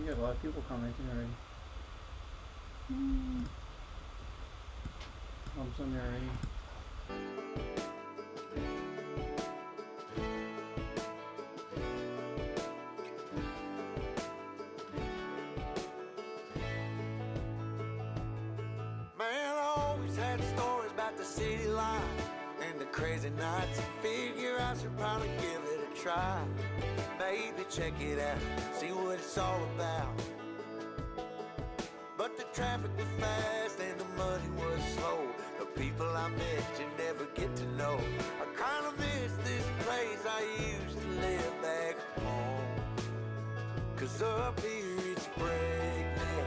You got a lot of people commenting already. Thumbs on there already. Man, I always had stories about the city life and the crazy nights. Figure I should probably give it a try. Maybe check it out, see what it's all about. But the traffic was fast and the money was slow. The people I met you never get to know. I kinda miss this place I used to live back home. 'Cause up here it's breakneck,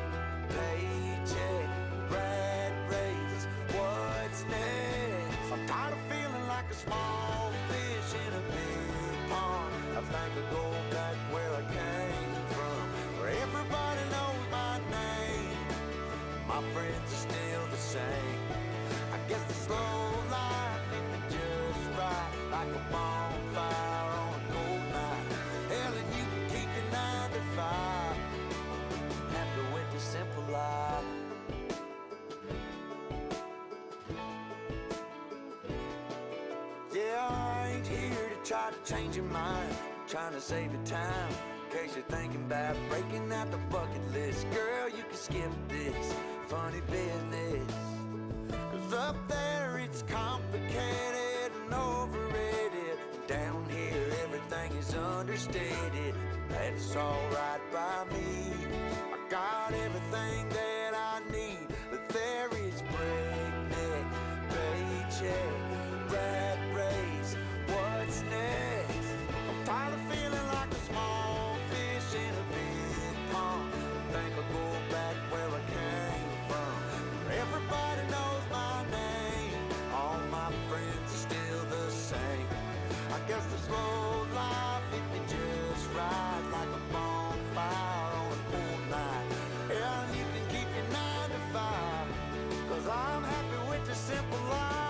paycheck, rat race, what's next? I'm tired of feeling like a small fish in a big pond. I think I'll go back where I came from, where everybody knows my name. My friends are still the same. I guess the slow life hit me just right, like a bonfire on a cold night. Hell, and you can keep your 9 to 5. Happy with the simple life. Yeah, I ain't here to try to change your mind. Trying to save your time, in case you're thinking about breaking out the bucket list. Girl, you can skip this funny business. 'Cause up there it's complicated and overrated. Down here everything is understated. That's alright by me. I got everything that I need, but there is breakneck, paycheck, rat race, what's next? I'm tired of feeling like a small fish in a big pond. I think I'll go back where I came from, where everybody knows my name. All my friends are still the same. I guess the slow life hit me just right, like a bonfire on a cold night. Yeah, you can keep your 9 to 5, 'cause I'm happy with the simple life.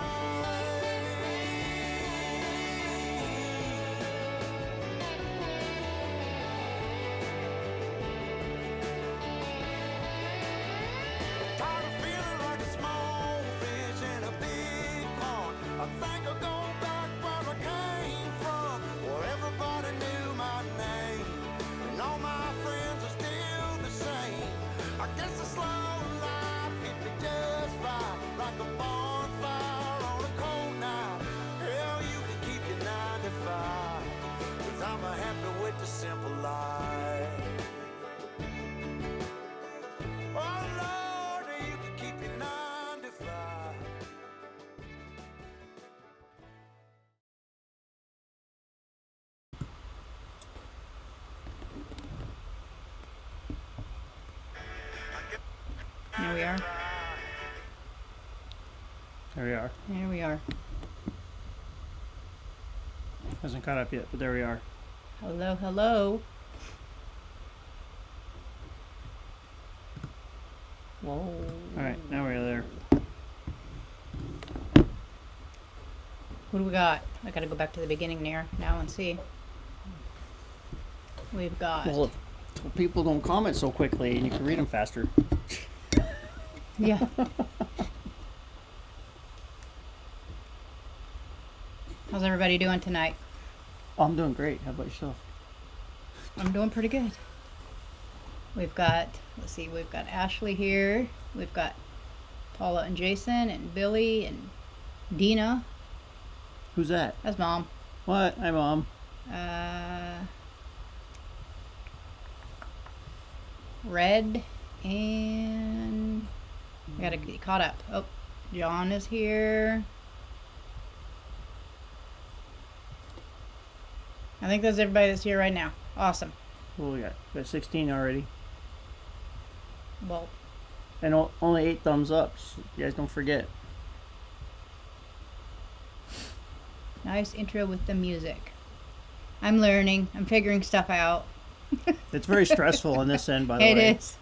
Tired of feeling like a small fish in a big pond. I think I'll go back where I came from, where everybody knew my name, and all my friends are still the same. I guess the slow life hit me just right, like a bonfire on a cold night. Hell, you can keep your 9 to 5, 'cause I'm happy with the simple life. Oh Lord, you can keep your 9 to 5. There we are. There we are. There we are. Hasn't caught up yet, but there we are. Hello, hello. Whoa. Alright, now we're there. What do we got? I gotta go back to the beginning there now and see. We've got. Well, if people don't comment so quickly and you can read them faster. Yeah. How's everybody doing tonight? I'm doing great. How about yourself? I'm doing pretty good. We've got, let's see, we've got Ashley here. We've got Paula and Jason and Billy and Dina. Who's that? That's Mom. What? Hi, Mom. Red and I gotta get caught up. Oh, John is here. I think that's everybody that's here right now. Awesome. What we got? We got 16 already. Well, And only 8 thumbs up. So you guys don't forget. nice intro with the music. I'm learning. I'm figuring stuff out. It's very stressful on this end, by the It way. is.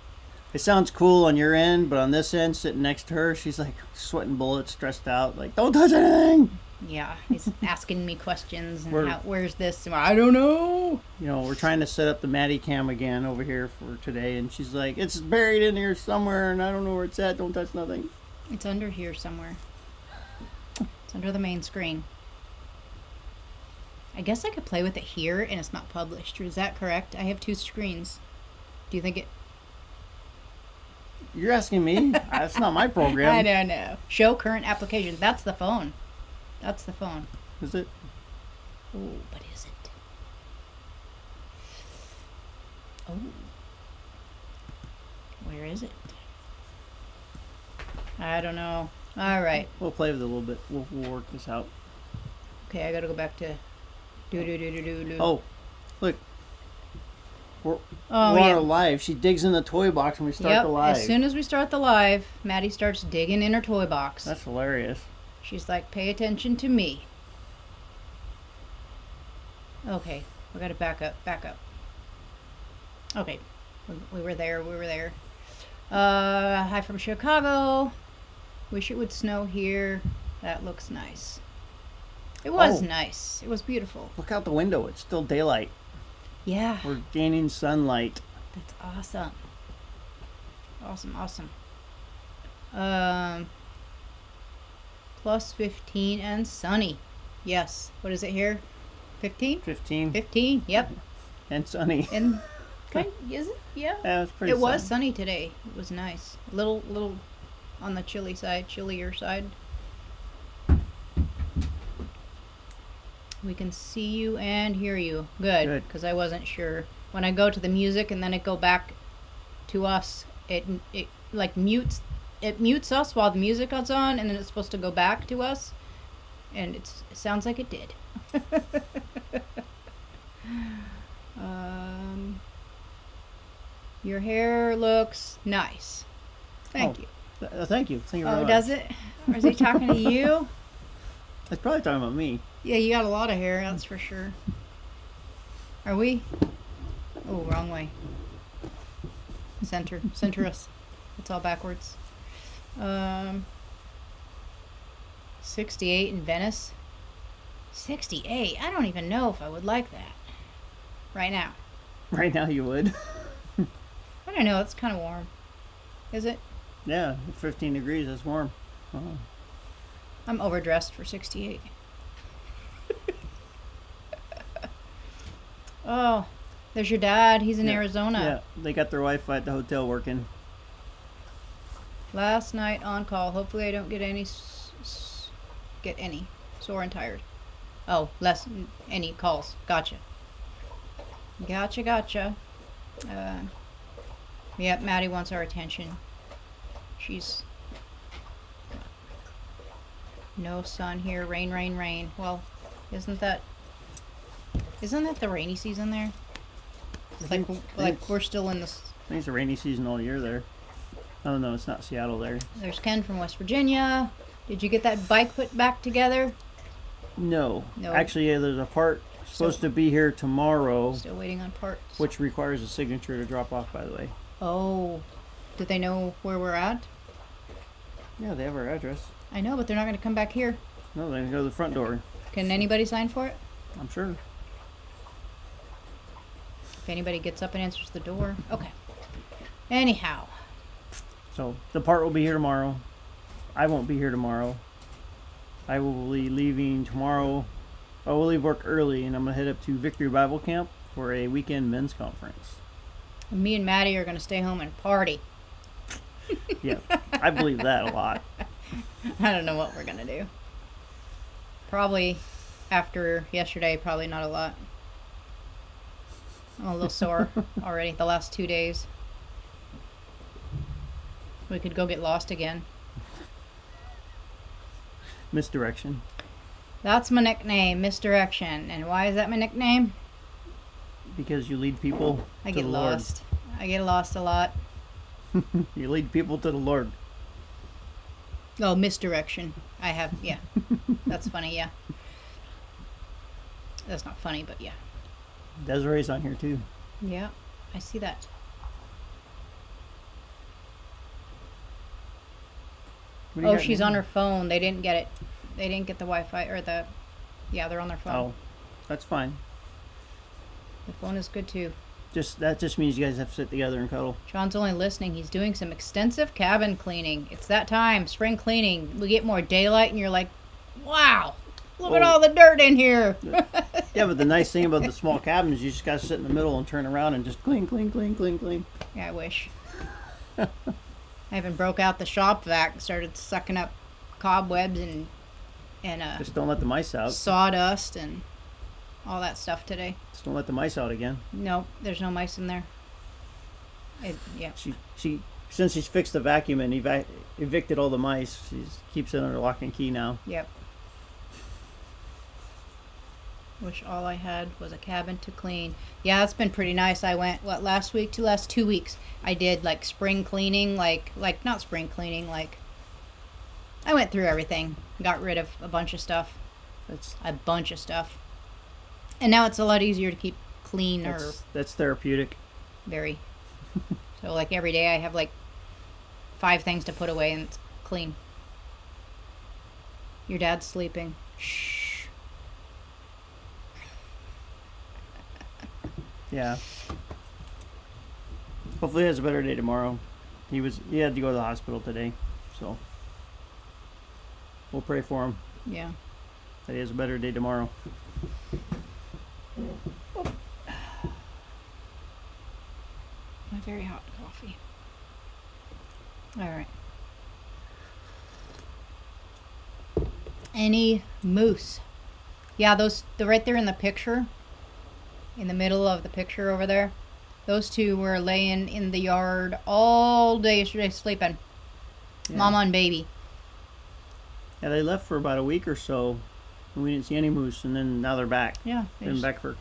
It sounds cool on your end, but on this end, sitting next to her, she's like sweating bullets, stressed out, like, don't touch anything! Yeah, he's asking me questions and We're- where's this? I don't know. You know, we're trying to set up the Maddie cam again over here for today, and she's like, "It's buried in here somewhere, and I don't know where it's at. Don't touch nothing." It's under here somewhere. It's under the main screen. I guess I could play with it here and it's not published. Is that correct? I have 2 screens. Do you think it... You're asking me? That's not my program. I don't know. Show current application. That's the phone. That's the phone. Is it? Oh, but is it? Oh. Where is it? I don't know. All right. We'll play with it a little bit. We'll work this out. Okay, I gotta go back to do. Oh, look. We're Oh, on yeah. our live. She digs in the toy box when we start Yep. the live. As soon as we start the live, Maddie starts digging in her toy box. That's hilarious. She's like, "Pay attention to me." Okay, we gotta back up. Okay, we were there. Hi from Chicago. Wish it would snow here. That looks nice. It was Oh. nice. It was beautiful. Look out the window. It's still daylight. Yeah, We're gaining sunlight. that's awesome. Awesome. Plus 15 and sunny. Yes. What is it here? 15? 15 15. Yep. and sunny. And is it? Yeah. Yeah, it's pretty It was sunny. sunny today. It was nice. A little on the chillier side. We can see you and hear you. Good. Good. Because I wasn't sure. When I go to the music and then it go back to us, it like mutes us while the music goes on, and then it's supposed to go back to us, and it sounds like it did. Your hair looks nice. Thank you. Thank you. Thank you very Oh, much. does it? Or is he talking to you? It's probably talking about me. Yeah, you got a lot of hair, that's for sure. Are we? Oh, wrong way. Center us. It's all backwards. 68 in Venice. 68? I don't even know if I would like that. Right now. Right now you would. I don't know, it's kind of warm. Is it? Yeah, 15 degrees. That's warm. Oh. I'm overdressed for 68. Oh, there's your dad. He's in Yeah. Arizona. Yeah, they got their Wi-Fi at the hotel working. Last night on call. Hopefully I don't get any sore and tired. Oh, any calls. Gotcha. Yep, Maddie wants our attention. She's no sun here. Rain. Well, isn't that the rainy season there? It's like we're still in this. I think it's a rainy season all year there. Oh no, it's not Seattle there. There's Ken from West Virginia. Did you get that bike put back together? No. No. Actually, yeah, there's a part supposed to be here tomorrow, Still waiting on parts. which requires a signature to drop off, by the way. Oh, did they know where we're at? Yeah, they have our address. I know, but they're not going to come back here. No, they're going to go to the front door. Can anybody sign for it? I'm sure. If anybody gets up and answers the door. Okay. Anyhow. So, the part will be here tomorrow. I won't be here tomorrow. I will be leaving tomorrow. I will leave work early, and I'm going to head up to Victory Bible Camp for a weekend men's conference. Me and Maddie are going to stay home and party. Yeah, I believe that a lot. I don't know what we're going to do. Probably after yesterday, probably not a lot. I'm a little sore already the last 2 days. We could go get lost again. Misdirection. That's my nickname, Misdirection. And why is that my nickname? Because you lead people I to get the lost. I get lost a lot. Lord. You lead people to the Lord. Oh, misdirection. I have, yeah. That's funny, yeah. That's not funny, but yeah. Desiree's on here too. Yeah, I see that. What do you Oh, got she's now? on her phone. They didn't get it. They didn't get the Wi-Fi or the... Yeah, they're on their phone. Oh, that's fine. The phone is good too. That just means you guys have to sit together and cuddle. John's only listening. He's doing some extensive cabin cleaning. It's that time, spring cleaning. We get more daylight, and you're like, wow, look at Oh. all the dirt in here. Yeah, but the nice thing about the small cabin is you just got to sit in the middle and turn around and just clean, clean, clean, clean, clean. Yeah, I wish. I even broke out the shop vac, started sucking up cobwebs and Just don't let the mice out. sawdust and all that stuff today. Just don't let the mice out again. Nope, there's no mice in there. Yeah. She since she's fixed the vacuum and evicted all the mice, she keeps it under lock and key now. Yep. Wish all I had was a cabin to clean. Yeah, it's been pretty nice. I went last 2 weeks. I did like spring cleaning, like not spring cleaning, like I went through everything, got rid of a bunch of stuff, and now it's a lot easier to keep clean or That's therapeutic. very. So like every day I have like 5 things to put away and it's clean. Your dad's sleeping. Shh. Yeah. Hopefully he has a better day tomorrow. He had to go to the hospital today, so we'll pray for him Yeah. that he has a better day tomorrow. My very hot coffee. All right. Any moose? Yeah, they're right there in the picture. In the middle of the picture over there. Those two were laying in the yard all day yesterday sleeping. Yeah. Mama and baby. Yeah, they left for about a week or so, and we didn't see any moose, and then now they're back. Yeah. Been back for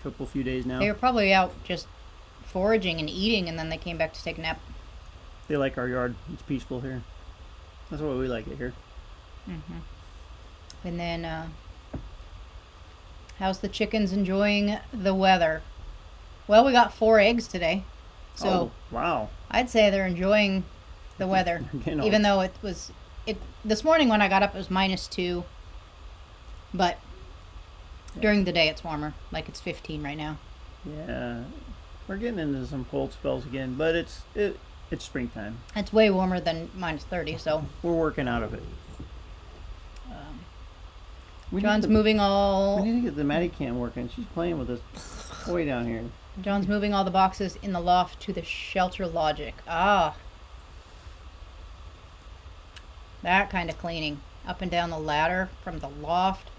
a few days now. They were probably out just foraging and eating, and then they came back to take a nap. They like our yard. It's peaceful here. That's why we like it here. And then, how's the chickens enjoying the weather? Well, we got 4 eggs today. So Oh, wow. I'd say they're enjoying the weather. You know, Even though it this morning when I got up it was -2. But during the day it's warmer. Like it's 15 right now. Yeah, we're getting into some cold spells again, but it's springtime. It's way warmer than -30, so We're working out of it. We need John's to- moving We all need to get the Maddie cam working. She's playing with this toy down here. John's moving all the boxes in the loft to the shelter logic. Ah. That kind of cleaning. Up and down the ladder from the loft.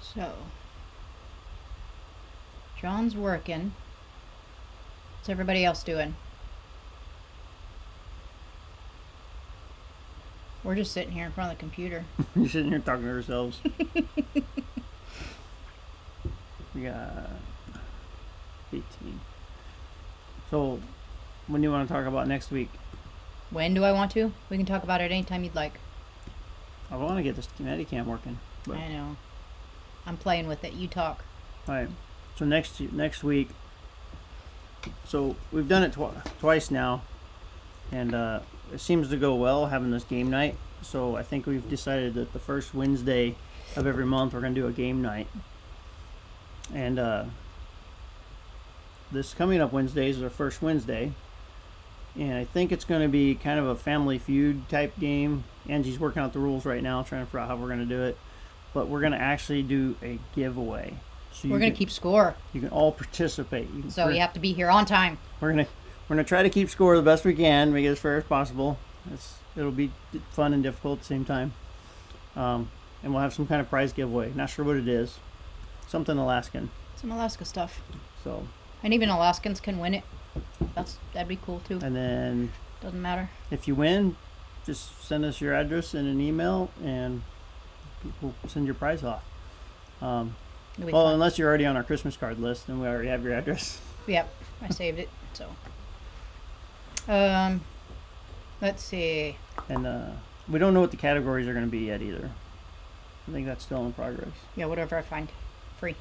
So. John's working. What's everybody else doing? We're just sitting here in front of the computer. You're sitting here talking to ourselves. We got 18. So, when do you want to talk about next week? When do I want to? We can talk about it anytime you'd like. I want to get this Maddie cam working. But, I know. I'm playing with it. You talk. all right. So next week. So we've done it twice now, and it seems to go well having this game night. So I think we've decided that the first Wednesday of every month we're gonna do a game night. And this coming up Wednesday is our first Wednesday, and I think it's gonna be kind of a Family Feud type game. Angie's working out the rules right now, trying to figure out how we're gonna do it. But we're gonna actually do a giveaway. So We're going to keep score. You can all participate. So you have to be here on time. We're gonna try to keep score the best we can, make it as fair as possible. It'll be fun and difficult at the same time. And we'll have some kind of prize giveaway. Not sure what it is. Something Alaskan. Some Alaska stuff. So. And even Alaskans can win it. That'd be cool too. And then Doesn't matter. if you win, just send us your address in an email, and we'll send your prize off. It'll be Well, fun. unless you're already on our Christmas card list, and we already have your address. Yep, I saved it. So, let's see. And we don't know what the categories are going to be yet either. I think that's still in progress. Yeah, whatever I find free.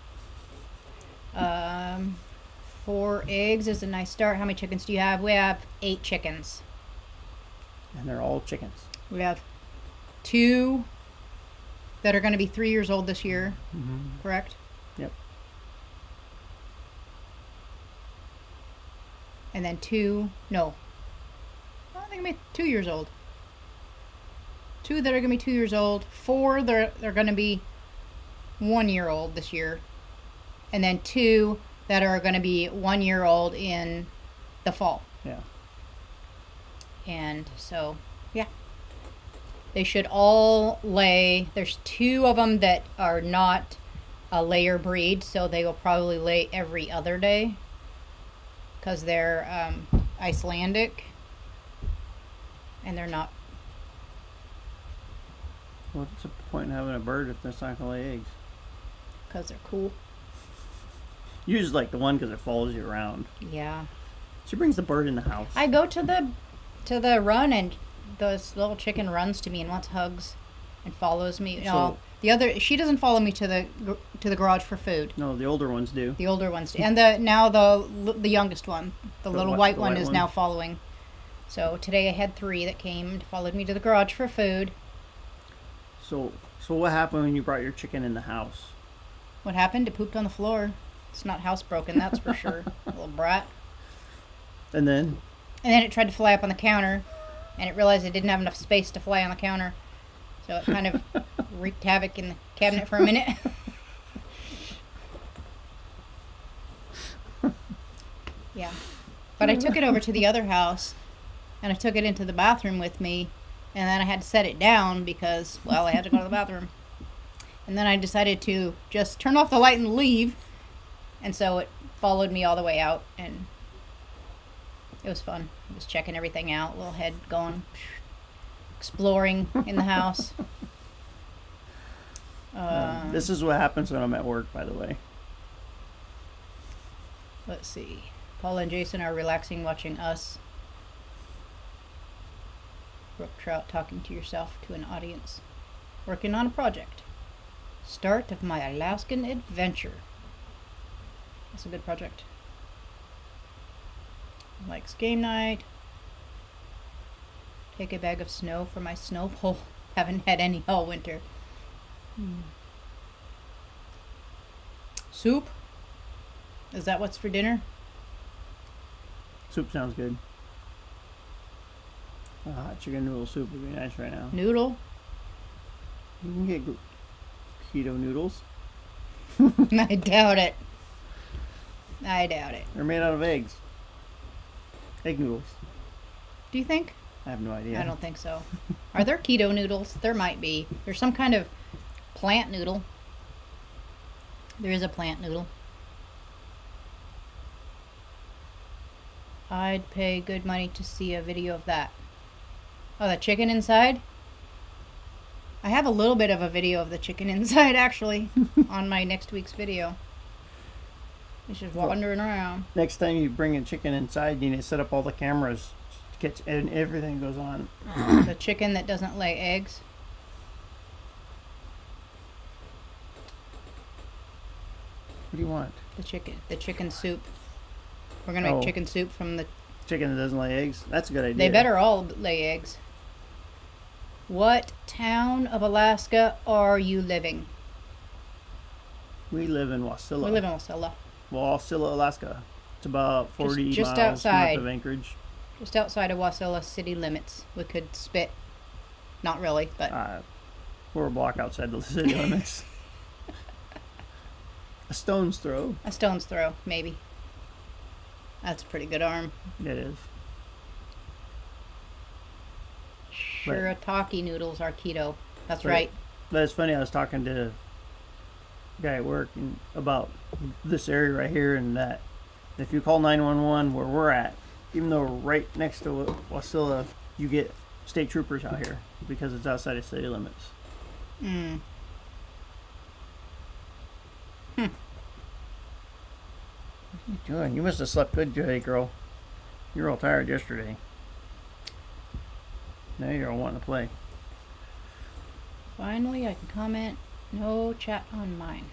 4 eggs is a nice start. How many chickens do you have? We have 8 chickens. And they're all chickens. We have 2 that are going to be 3 years old this year, correct? Yep. And then 2, no. I think maybe 2 years old. 2 that are going to be 2 years old. 4 they're going to be 1 year old this year. And then 2 that are going to be 1 year old in the fall. Yeah. And so, yeah. They should all lay. There's 2 of them that are not a layer breed, so they will probably lay every other day because they're Icelandic and they're not. What's the point in having a bird if it's not going to lay eggs? Because they're cool. You just like the one because it follows you around. Yeah. She brings the bird in the house. I go to the run and this little chicken runs to me and wants hugs and follows me. No, she doesn't follow me to the garage for food. No, the older ones do. The older ones do. And the youngest one, the little white one is one. now following. So today I had 3 that came and followed me to the garage for food. So what happened when you brought your chicken in the house? What happened? It pooped on the floor. It's not housebroken, that's for sure. Little brat. And then? And then it tried to fly up on the counter, and it realized it didn't have enough space to fly on the counter. So it kind of wreaked havoc in the cabinet for a minute. Yeah. But I took it over to the other house, and I took it into the bathroom with me, and then I had to set it down because, well, I had to go to the bathroom. And then I decided to just turn off the light and leave. And so it followed me all the way out, and it was fun. I was checking everything out, little head going, exploring in the house. This is what happens when I'm at work, by the way. Let's see. Paula and Jason are relaxing watching us. Brook Trout talking to yourself to an audience. Working on a project. Start of my Alaskan adventure. That's a good project. Likes game night. Take a bag of snow for my snow pole. Haven't had any all winter. Soup? Is that what's for dinner? Soup sounds good. A hot chicken noodle soup would be nice right now. Noodle? You can get keto noodles. I doubt it. I doubt it. They're made out of eggs. Egg noodles. Do you think? I have no idea. I don't think so. Are there keto noodles? There might be. There's some kind of plant noodle. There is a plant noodle. I'd pay good money to see a video of that. Oh, the chicken inside? I have a little bit of a video of the chicken inside, actually, on my next week's video. It's just wandering around. Next time you bring a chicken inside, you need to set up all the cameras to catch and everything goes on. The chicken that doesn't lay eggs. What do you want? The chicken soup. We're gonna make chicken soup from the. Chicken that doesn't lay eggs? That's a good idea. They better all lay eggs. What town of Alaska are you living? We live in Wasilla. We live in Wasilla. Wasilla, Alaska. It's about 40 just miles outside. north of Anchorage. Just outside of Wasilla city limits. We could spit. Not really, but. We're a block outside the city limits. A stone's throw. A stone's throw, maybe. That's a pretty good arm. It is. Shirataki noodles are keto. That's Right. right. But it's funny, I was talking to a guy at work about this area right here, and that if you call 911 where we're at, even though we're right next to Wasilla, you get state troopers out here because it's outside of city limits. Mm. What are you doing? You must have slept good today, girl. You were all tired yesterday. Now you're all wanting to play. Finally, I can comment. No chat on mine.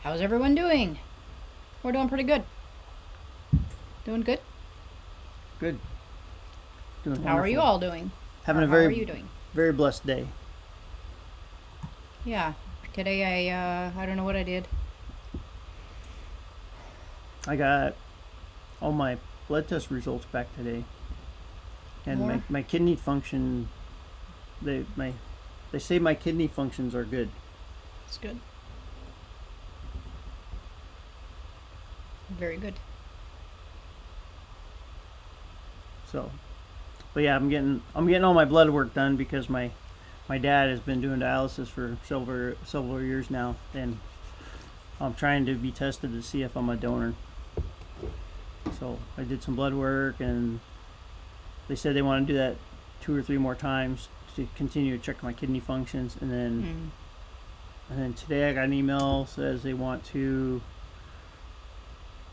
How's everyone doing? We're doing pretty good. Doing good. Good. Doing How are you wonderful. all doing? Having a How are you very, doing? very blessed day. Yeah. Today I don't know what I did. I got all my blood test results back today, and More? my kidney function. They say my kidney functions are good. It's good. Very good. So, but yeah, I'm getting all my blood work done because my dad has been doing dialysis for several years now, and I'm trying to be tested to see if I'm a donor. So I did some blood work, and they said they want to do that 2 or 3 more times to continue to check my kidney functions, and then today I got an email says they want to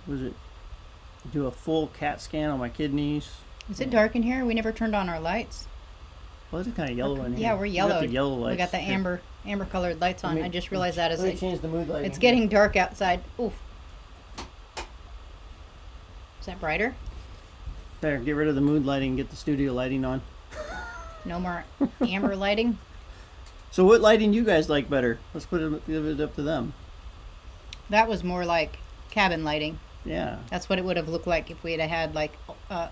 do a full CAT scan on my kidneys. Is it dark in here? We never turned on our lights. Well, it's kind of yellow in here. Yeah, we're We got yellowed. the yellow lights. We got the Here. amber colored lights on. Let me- I just realized that as Let me change the mood lighting. it's getting dark outside. Oof. Is that brighter? There, get rid of the mood lighting and get the studio lighting on. No more amber lighting. So what lighting do you guys like better? Let's give it up to them. That was more like cabin lighting. Yeah. That's what it would have looked like if we had like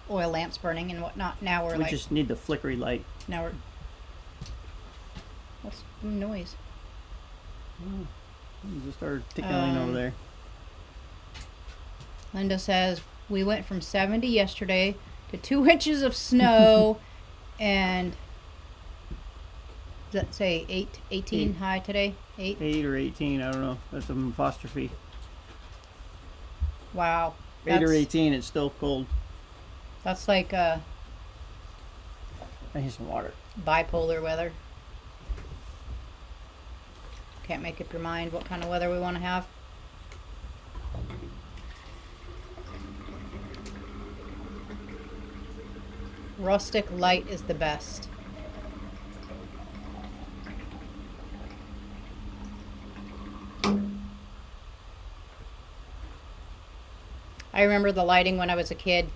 oil lamps burning and whatnot. Now we're We like just need the flickery light. now we're. What's the noise? It just started tickling over there. Linda says we went from 70 yesterday to 2 inches of snow, and does that say 18 Eight. high today? 8. 8 or 18, I don't know. That's an apostrophe. Wow. 8 or That's- 18, it's still cold. That's like I need some water. bipolar weather. Can't make up your mind what kind of weather we want to have. Rustic light is the best. I remember the lighting when I was a kid,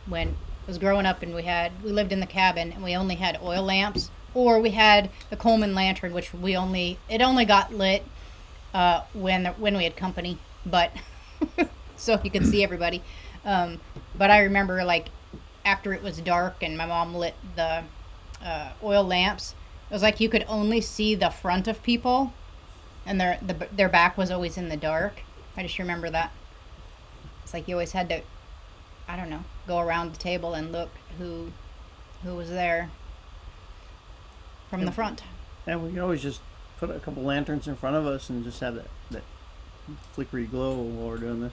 when I was growing up, and we lived in the cabin, and we only had oil lamps, or we had the Coleman lantern, which it only got lit when we had company, but so you could see everybody. But I remember, like, after it was dark and my mom lit the oil lamps, it was like you could only see the front of people, and their back was always in the dark. I just remember that. It's like you always had to, I don't know, go around the table and look who was there from the front. And we can always just put a couple lanterns in front of us and just have that flickery glow while we're doing this.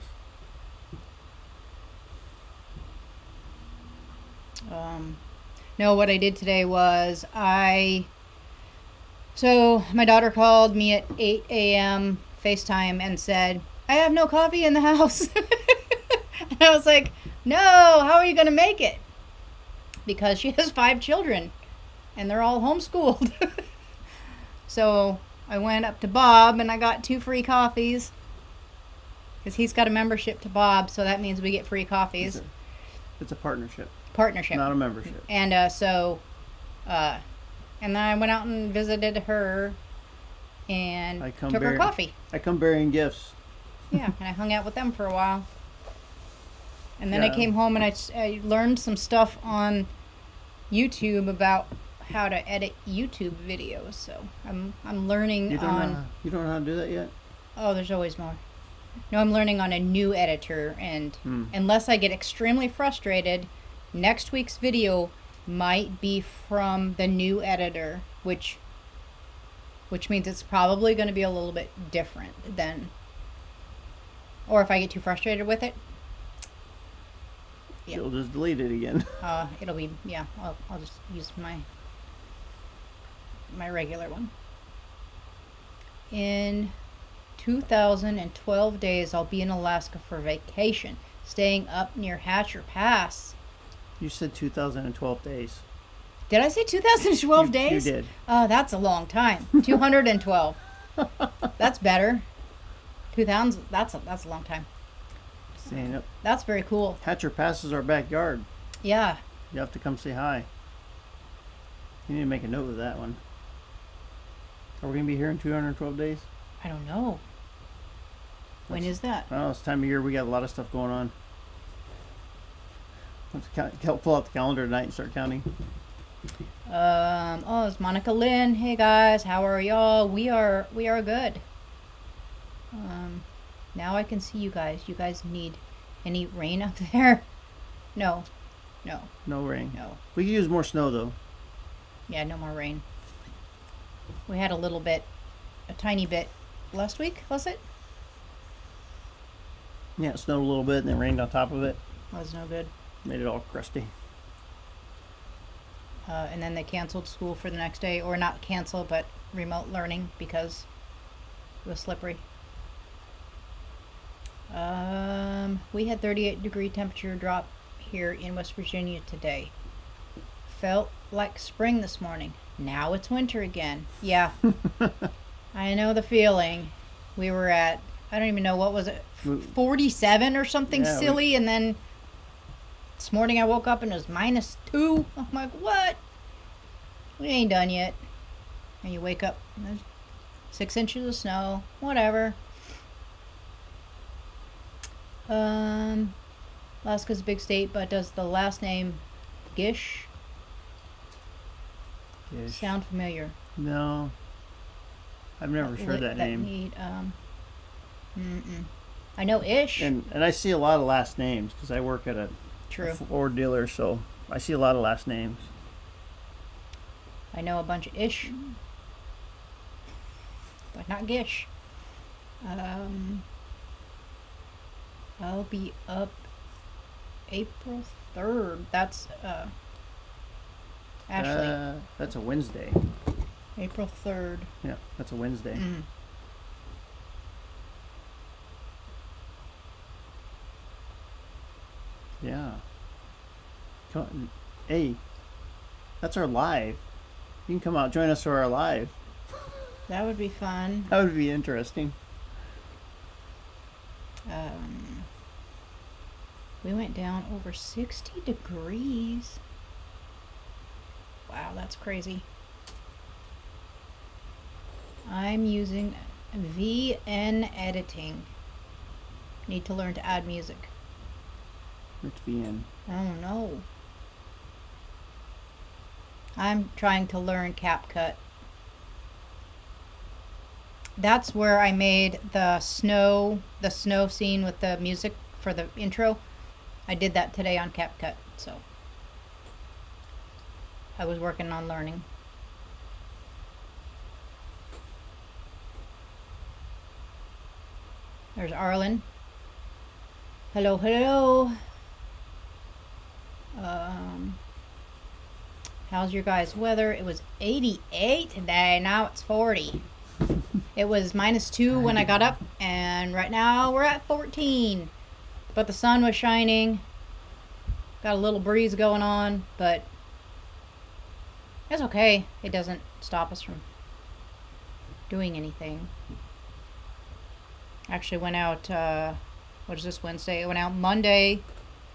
No, what I did today was so my daughter called me at 8 a.m. FaceTime and said, I have no coffee in the house. And I was like, no, how are you going to make it? Because she has 5 children and they're all homeschooled. So I went up to Bob and I got 2 free coffees because he's got a membership to Bob. So that means we get free coffees. It's a partnership, Partnership. not a membership. And and then I went out and visited her and I come took her bear- coffee. I come bearing gifts. Yeah, and I hung out with them for a while. And then I Yeah. came home and I learned some stuff on YouTube about how to edit YouTube videos. So I'm learning You don't on. know, you don't know how to do that yet? Oh, there's always more. No, I'm learning on a new editor, and Hmm. unless I get extremely frustrated, next week's video might be from the new editor, which means it's probably going to be a little bit different than. Or if I get too frustrated with it, yeah. You'll just delete it again. It'll be I'll just use my regular one. In 2012 days, I'll be in Alaska for vacation, staying up near Hatcher Pass. You said 2012 days. Did I say 2012 You days? did. Oh, that's a long time. 212. That's better. 2000. That's a long time. Saying up. That's very cool. Hatcher passes our backyard. Yeah. You have to come say hi. You need to make a note of that one. Are we gonna be here in 212 days? I don't know. When is that? Well, it's time of year. We got a lot of stuff going on. Let's pull out the calendar tonight and start counting. Oh, it's Monica Lynn. Hey guys, how are y'all? We are good. Now I can see you guys. You guys need any rain up there? No. No rain. No. We could use more snow though. Yeah, no more rain. We had a tiny bit last week, was it? Yeah, it snowed a little bit and then rained on top of it. Was no good. Made it all crusty. And then they canceled school for the next day, or not cancel, but remote learning because it was slippery. We had 38-degree temperature drop here in West Virginia today. Felt like spring this morning. Now it's winter again. Yeah. I know the feeling. We were at, I don't even know, what was it, 47 or something Yeah, silly, and then this morning I woke up and it was -2. I'm like, what? We ain't done yet. And you wake up and there's 6 inches of snow. Whatever. Alaska's a big state, but does the last name Gish Ish. sound familiar? No. I've never heard that name. I know Ish. And I see a lot of last names because I work at a True. Ford dealer, so I see a lot of last names. I know a bunch of Ish, but not Gish. I'll be up April 3rd. That's Ashley. That's a Wednesday. April 3rd. Yeah, that's a Wednesday. Mm. Yeah. Hey, that's our live. You can come out join us for our live. That would be fun. That would be interesting. We went down over 60 degrees. Wow, that's crazy. I'm using VN editing. Need to learn to add music. Which VN? I don't know. I'm trying to learn CapCut. That's where I made the snow scene with the music for the intro. I did that today on CapCut, so I was working on learning. There's Arlen. Hello, hello. How's your guys' weather? It was 88 today. Now it's 40. It was -2 when I got up, and right now we're at 14. But the sun was shining. Got a little breeze going on, but it's okay. It doesn't stop us from doing anything. Actually went out, what is this, Wednesday? I went out Monday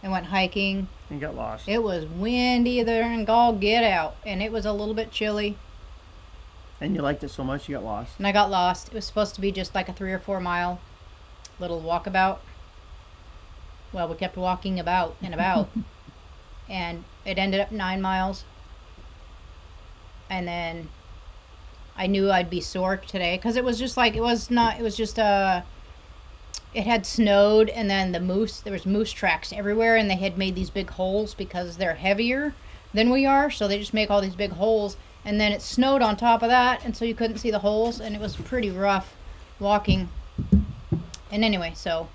and went hiking. You got lost. It was windy there and gall get out, and it was a little bit chilly. And you liked it so much you got lost. And I got lost. It was supposed to be just like a 3 or 4 mile little walkabout. Well, we kept walking about and about. And it ended up 9 miles. And then I knew I'd be sore today because it was just like, it had snowed, and then there was moose tracks everywhere, and they had made these big holes because they're heavier than we are, so they just make all these big holes, and then it snowed on top of that, and so you couldn't see the holes, and it was pretty rough walking. And anyway, so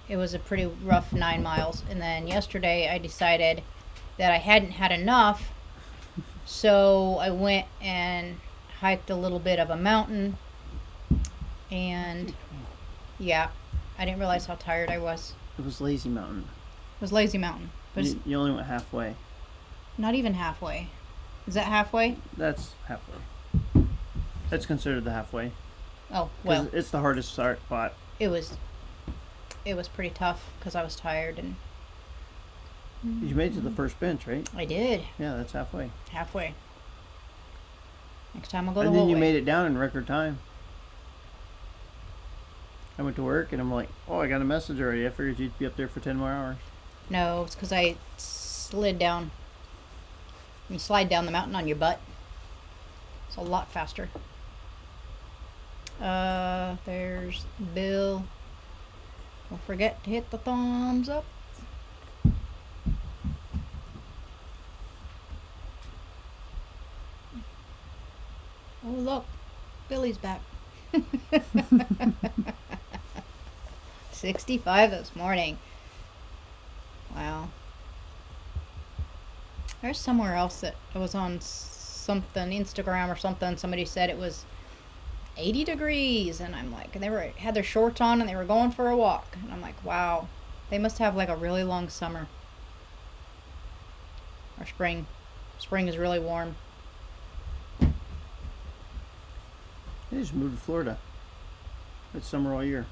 it was a pretty rough 9 miles, and then yesterday I decided that I hadn't had enough, so I went and hiked a little bit of a mountain, and yeah, I didn't realize how tired I was. It was Lazy Mountain. It was Lazy Mountain. But it's You only went halfway. not even halfway. Is that halfway? That's halfway. That's considered the halfway. Oh, 'Cause well, it's the hardest spot. it was it was pretty tough because I was tired, and You made it to the first bench, right? I did Yeah, that's halfway. halfway. Next time I'll go the And then whole you way. made it down in record time. I went to work and I'm like, oh, I got a message already. I figured you'd be up there for 10 more hours. No, it's because I slid down. You slide down the mountain on your butt. It's a lot faster. There's Bill. Don't forget to hit the thumbs up. Oh, look. Billy's back. 65 this morning. Wow. There's somewhere else that it was on something, Instagram or something. Somebody said it was 80 degrees, and I'm like, and they had their shorts on and they were going for a walk, and I'm like, wow, they must have like a really long summer or spring. Spring is really warm. They just moved to Florida. It's summer all year.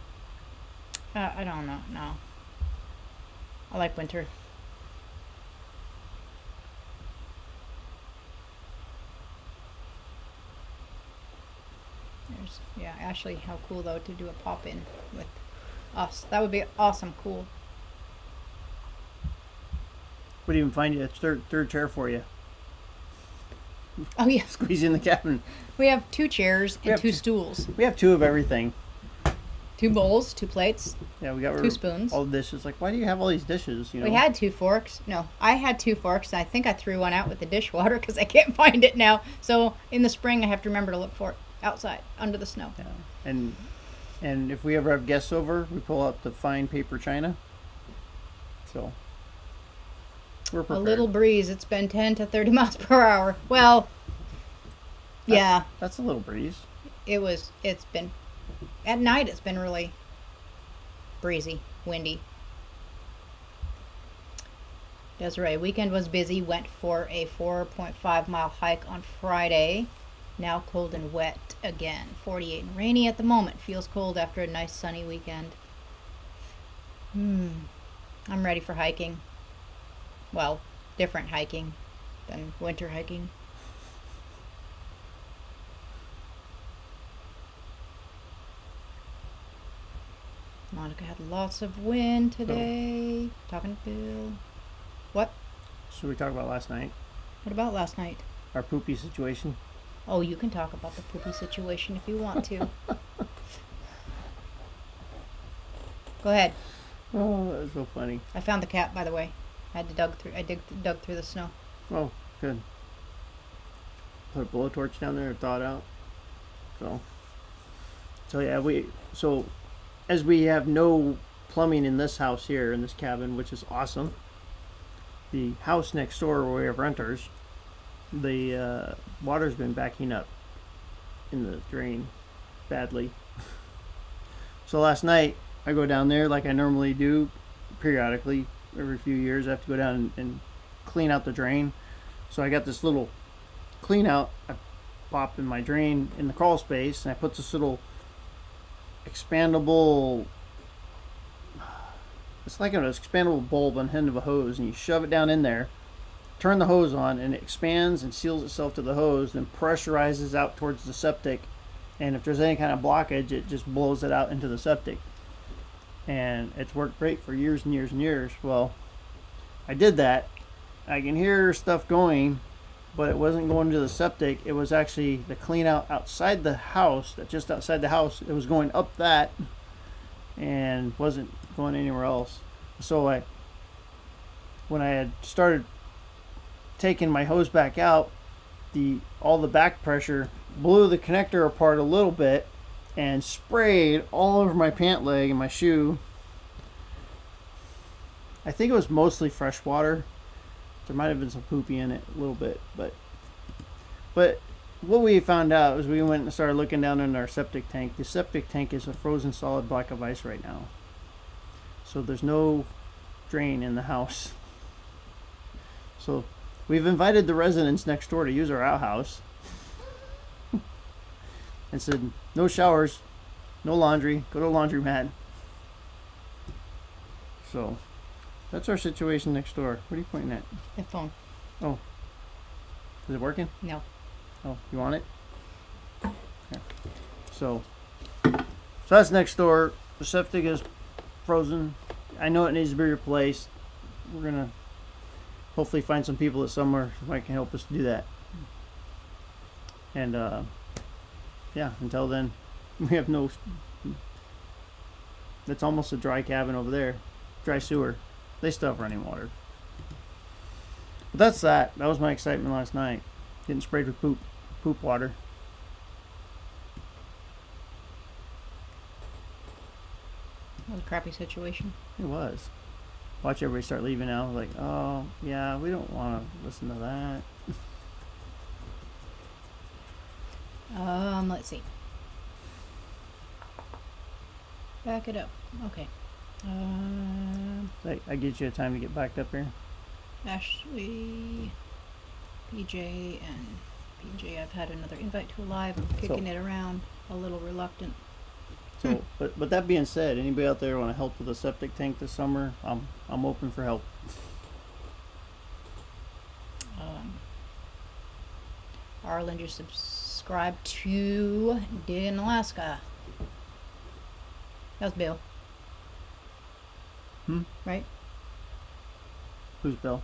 I don't know. No, I like winter. Yeah, Ashley, how cool though to do a pop in with us. That would be awesome. Cool. Would even find you a third chair for you. Oh yeah, Squeeze in the cabin. we have 2 chairs We and have 2 two- stools, We have 2 of everything. 2 bowls, 2 plates. Yeah, we got 2 spoons. all the dishes. Like, why do you have all these dishes? You know. We had 2 forks. No, I had 2 forks, and I think I threw one out with the dishwater because I can't find it now. So in the spring, I have to remember to look for it outside under the snow. Yeah. And if we ever have guests over, we pull out the fine paper china. So we're A prepared. little breeze. It's been 10 to 30 miles per hour. Well, yeah, That's a little breeze. it's been, at night it's been really breezy, windy. Desiree, weekend was busy, went for a 4.5 mile hike on Friday. Now cold and wet again. 48 and rainy at the moment. Feels cold after a nice sunny weekend. I'm ready for hiking. Well, different hiking than winter hiking. Monica had lots of wind today. Talking to Bill. What? So we talked about last night, What about last night? our poopy situation. Oh, you can talk about the poopy situation if you want to. Go ahead. Oh, that was so funny. I found the cat, by the way. I dug through the snow. Oh, good. Put a blowtorch down there and thaw it out. So yeah, so as we have no plumbing in this house here in this cabin, which is awesome. The house next door where we have renters, the water's been backing up in the drain badly. So last night I go down there like I normally do periodically. Every few years I have to go down and clean out the drain. So I got this little clean out I pop in my drain in the crawl space, and I put this little expandable, it's like an expandable bulb on the end of a hose, and you shove it down in there, turn the hose on, and it expands and seals itself to the hose, then pressurizes out towards the septic, and if there's any kind of blockage it just blows it out into the septic. And it's worked great for years and years and years. Well, I did that. I can hear stuff going, but it wasn't going to the septic. It was actually the clean out outside the house, that just outside the house. It was going up that and wasn't going anywhere else. So when I had started taking my hose back out, all the back pressure blew the connector apart a little bit and sprayed all over my pant leg and my shoe. I think it was mostly fresh water. There might have been some poopy in it a little bit, but what we found out is we went and started looking down in our septic tank. The septic tank is a frozen solid block of ice right now. So there's no drain in the house. So we've invited the residents next door to use our outhouse. And said, no showers, no laundry, go to a laundromat. So that's our situation next door. What are you pointing at? The phone. Is it working? No. Oh, you want it? Here. So that's next door. The septic is frozen. I know it needs to be replaced. We're gonna hopefully find some people this summer who might can help us do that. And yeah, until then, we have no. It's almost a dry cabin over there, dry sewer. They still have running water. But that's that. That was my excitement last night. Getting sprayed with poop water. That was a crappy situation. It was. Watch everybody start leaving now. Like, oh yeah, we don't want to listen to that. Let's see. Back it up. Okay. I get you a time to get backed up here. Ashley, PJ, and PJ. I've had another invite to a live. I'm kicking it around. A little reluctant. So, but that being said, anybody out there want to help with a septic tank this summer? I'm open for help. Arlen just subscribed to Dig in Alaska. That was Bill. Right? Who's Bill?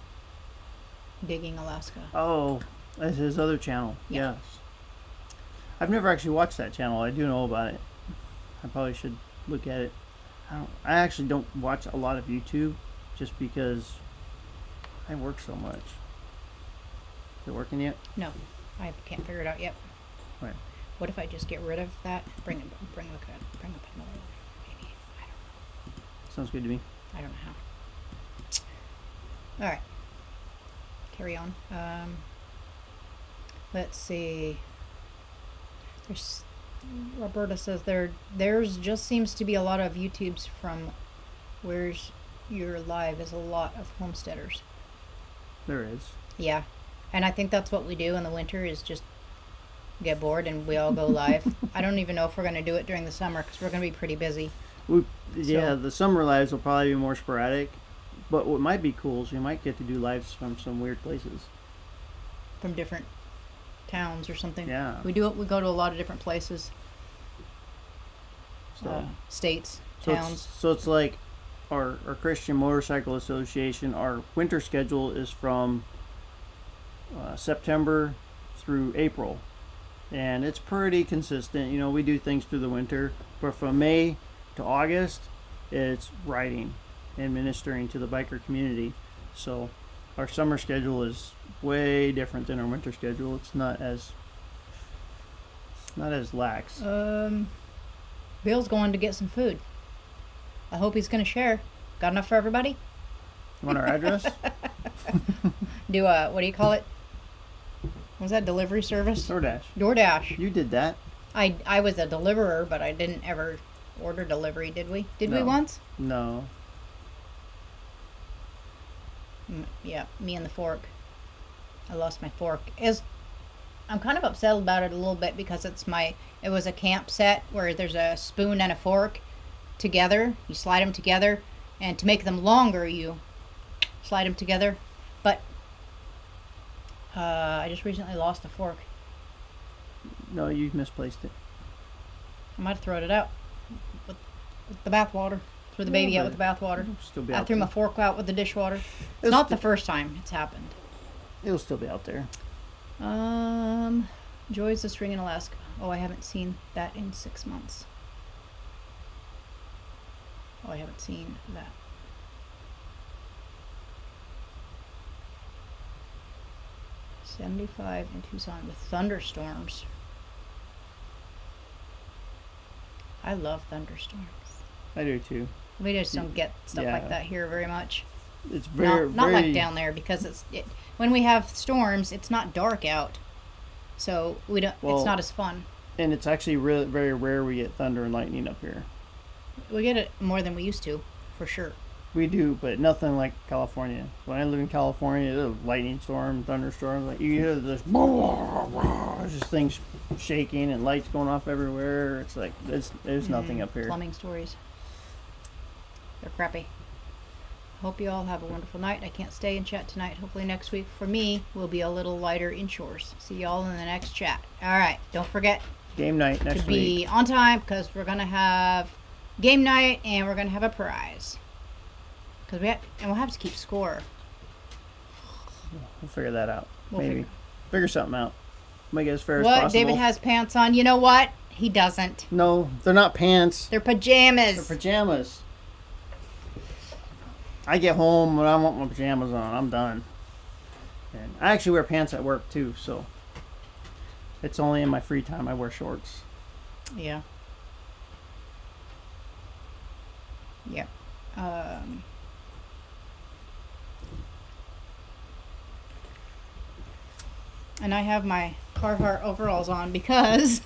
Digging Alaska. Oh, that's his other channel. Yeah. Yes. I've never actually watched that channel. I do know about it. I probably should look at it. I actually don't watch a lot of YouTube just because I work so much. Is it working yet? No, I can't figure it out yet. Right. What if I just get rid of that? Bring up another. Maybe. Sounds good to me. I don't know how. All right. Carry on. Let's see. Roberta says there's just seems to be a lot of YouTubes from Where's Your Live is a lot of homesteaders. There is. Yeah. And I think that's what we do in the winter is just get bored and we all go live. I don't even know if we're going to do it during the summer because we're going to be pretty busy. The summer lives will probably be more sporadic, but what might be cool is we might get to do lives from some weird places. From different towns or something. Yeah. We go to a lot of different places. So States, so towns. it's like our Christian Motorcycle Association, our winter schedule is from September through April. And it's pretty consistent. You know, we do things through the winter, but from May to August, it's riding and ministering to the biker community. So our summer schedule is way different than our winter schedule. It's not as lax. Bill's going to get some food. I hope he's going to share. Got enough for everybody? You want our address? Do what do you call it? Was that delivery service? DoorDash. You did that. I was a deliverer, but I didn't ever order delivery, did we? Did we No. once? No. Yeah, me and the fork. I lost my fork. I'm kind of upset about it a little bit because it was a camp set where there's a spoon and a fork together. You slide them together, and to make them longer, you slide them together. But I just recently lost a fork. No, you misplaced it. I might have thrown it out with the bath water. Threw the baby out with the bath water. Still be I out threw there. my fork out with the dishwater. It's It'll not the first time it's happened. It'll still be out there. Joy's the String in Alaska. Oh, I haven't seen that in 6 months. Oh, I haven't seen that. .75 in Tucson with thunderstorms. I love thunderstorms. I do too. We just don't get stuff Yeah. like that here very much. It's very Not very like down there because when we have storms, it's not dark out, so we don't. Well, it's not as fun. and it's actually really very rare we get thunder and lightning up here. We get it more than we used to, for sure. We do, but nothing like California. When I live in California, there's a lightning storm, thunderstorm. Like you hear this, just things shaking and lights going off everywhere. It's like there's nothing up here. Plumbing stories. They're crappy. Hope you all have a wonderful night. I can't stay and chat tonight. Hopefully next week for me will be a little lighter inshores. See y'all in the next chat. All right. Don't forget Game night next to be week. on time because we're gonna have game night and we're gonna have a prize. Cause we'll have to keep score. We'll figure that out. We'll Maybe. Figure something out. Make it as fair as What? possible. David has pants on. You know what? He doesn't. No, they're not pants. They're pajamas. They're pajamas. I get home when I want my pajamas on. I'm done. And I actually wear pants at work too, so it's only in my free time I wear shorts. Yeah. Yep. And I have my Carhartt overalls on because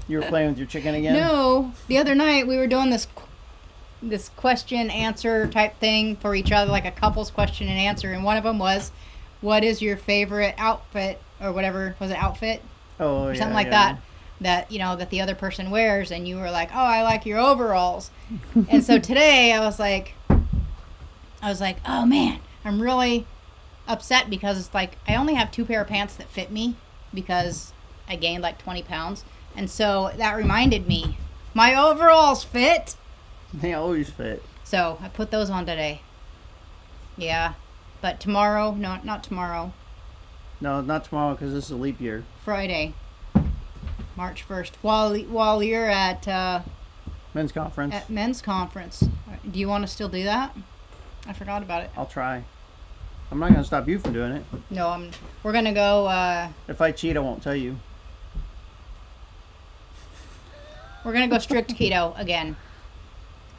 You were playing with your chicken again? no, the other night we were doing this question answer type thing for each other, like a couple's question and answer, and one of them was, "What is your favorite outfit?" or whatever was it, outfit Oh, or yeah. something like yeah. that that the other person wears, and you were like, "Oh, I like your overalls." And so today I was like, "Oh man, I'm really upset because it's like I only have 2 pair of pants that fit me because I gained like 20 pounds." And so that reminded me, my overalls fit. They always fit. So I put those on today. Yeah. But tomorrow, no, not tomorrow, No, not tomorrow because this is a leap year. Friday, March 1st, while you're at Men's conference. men's conference. Do you want to still do that? I forgot about it. I'll try. I'm not going to stop you from doing it. No, we're going to go, If I cheat, I won't tell you. we're going to go strict keto again.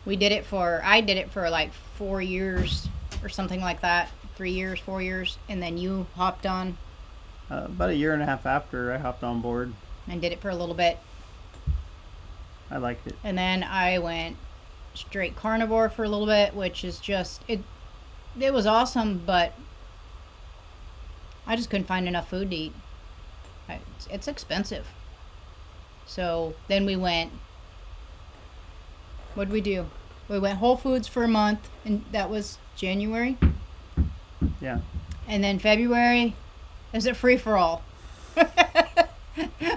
I did it for like 4 years or something like that. 3 years, 4 years. And then you hopped on About a year and a half after I hopped on board. and did it for a little bit. I liked it. And then I went straight carnivore for a little bit, which is just, it was awesome, but I just couldn't find enough food to eat. It's expensive. So then we went, what did we do? We went Whole Foods for a month, and that was January. Yeah. And then February is a free for all.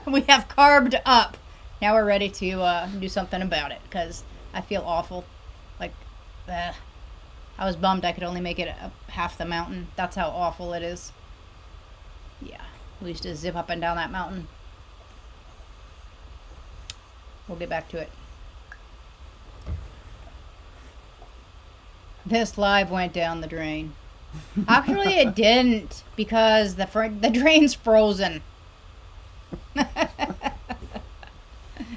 We have carved up. Now we're ready to do something about it because I feel awful. Like, I was bummed I could only make it up half the mountain. That's how awful it is. Yeah, we used to zip up and down that mountain. We'll get back to it. This live went down the drain. Actually, it didn't because the drain's frozen.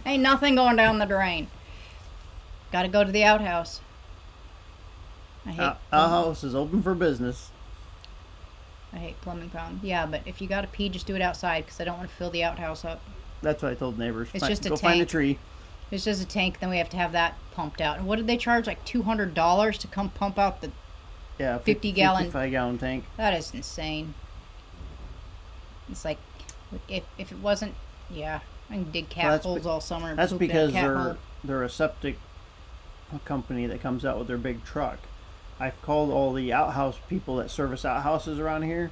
Ain't nothing going down the drain. Got to go to the outhouse. I hate Our house is open for business. I hate plumbing problems. Yeah, but if you got to pee, just do it outside because I don't want to fill the outhouse up. That's what I told neighbors. It's just a Go find a tank. tree. It's just a tank. Then we have to have that pumped out. And what did they charge? Like $200 to come pump out the. Yeah, 50-gallon. 55-gallon tank. That is insane. It's like, if it wasn't, yeah, I can dig cat Well, that's holes all summer. And That's poop in a because cat hole. they're a septic company that comes out with their big truck. I've called all the outhouse people that service outhouses around here,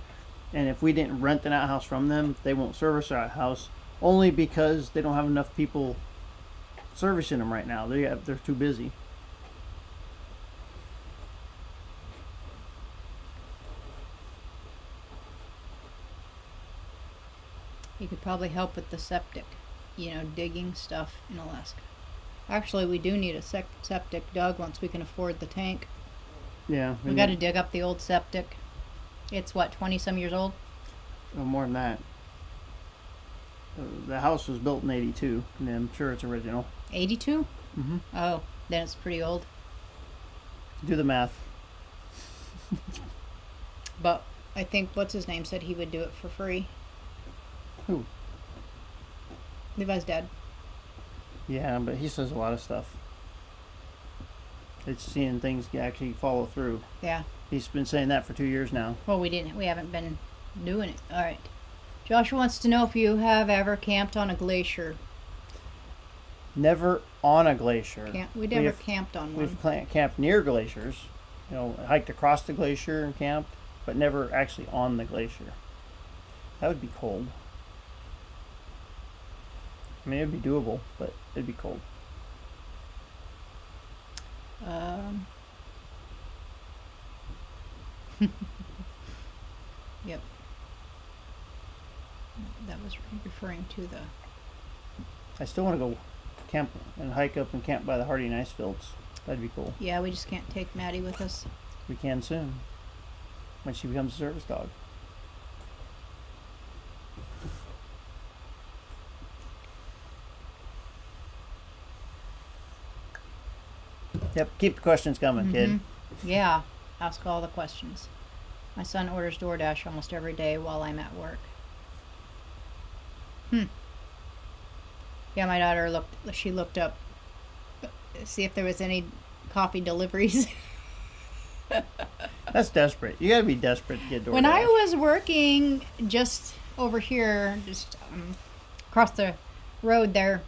and if we didn't rent an outhouse from them, they won't service our outhouse only because they don't have enough people servicing them right now. They're too busy. You could probably help with the septic, digging stuff in Alaska. Actually, we do need a septic dug once we can afford the tank. Yeah, We got to dig up the old septic. It's what, 20 some years old? more than that. The house was built in '82, and I'm sure it's original. 82? Mm-hmm. Oh, then it's pretty old. Do the math. But I think what's his name said he would do it for free. Who? Levi's dad. Yeah, but he says a lot of stuff. It's seeing things actually follow through. Yeah. He's been saying that for 2 years now. Well, we haven't been doing it. All right. Joshua wants to know if you have ever camped on a glacier. Never on a glacier. We never have- camped on one. We've camped near glaciers. hiked across the glacier and camped, but never actually on the glacier. That would be cold. I mean, it'd be doable, but it'd be cold. Yep. That was referring to the. I still want to go camp and hike up and camp by the Harding ice fields. That'd be cool. Yeah, we just can't take Maddie with us. We can soon, when she becomes a service dog. Yep, keep the questions coming, kid. Yeah, ask all the questions. My son orders DoorDash almost every day while I'm at work. Yeah, my daughter looked up, see if there was any coffee deliveries. That's desperate. You gotta be desperate to get DoorDash. When I was working just over here, just across the road there,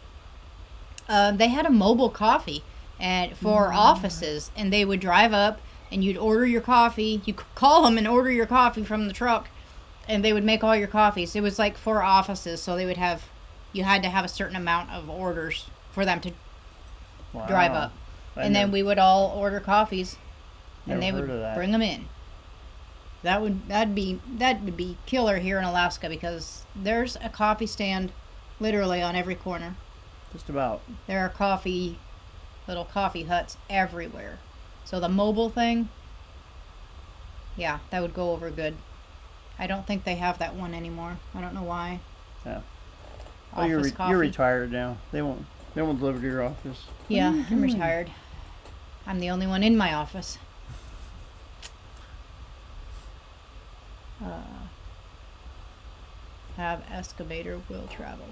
they had a mobile coffee and for offices, and they would drive up and you'd order your coffee. You could call them and order your coffee from the truck, and they would make all your coffees. It was like for offices, so they would have, you had to have a certain amount of orders for them to drive up, and then we would all order coffees, and they would bring them in. That'd be killer here in Alaska, because there's a coffee stand literally on every corner. Just about. There are little coffee huts everywhere. So the mobile thing, yeah, that would go over good. I don't think they have that one anymore. I don't know why. Yeah. Office Well, coffee. you're retired now. They won't deliver to your office. Yeah, I'm retired. I'm the only one in my office. Have excavator will travel.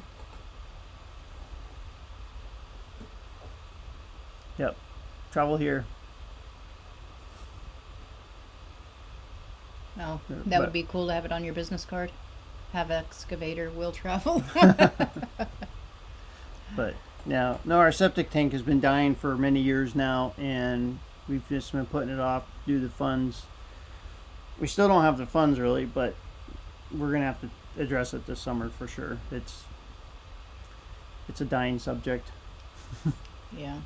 Yep. Travel here. No, Yeah, that would but- be cool to have it on your business card. Have excavator will travel. But now, no, our septic tank has been dying for many years now, and we've just been putting it off due to the funds. We still don't have the funds really, but we're gonna have to address it this summer for sure. It's a dying subject. Yeah.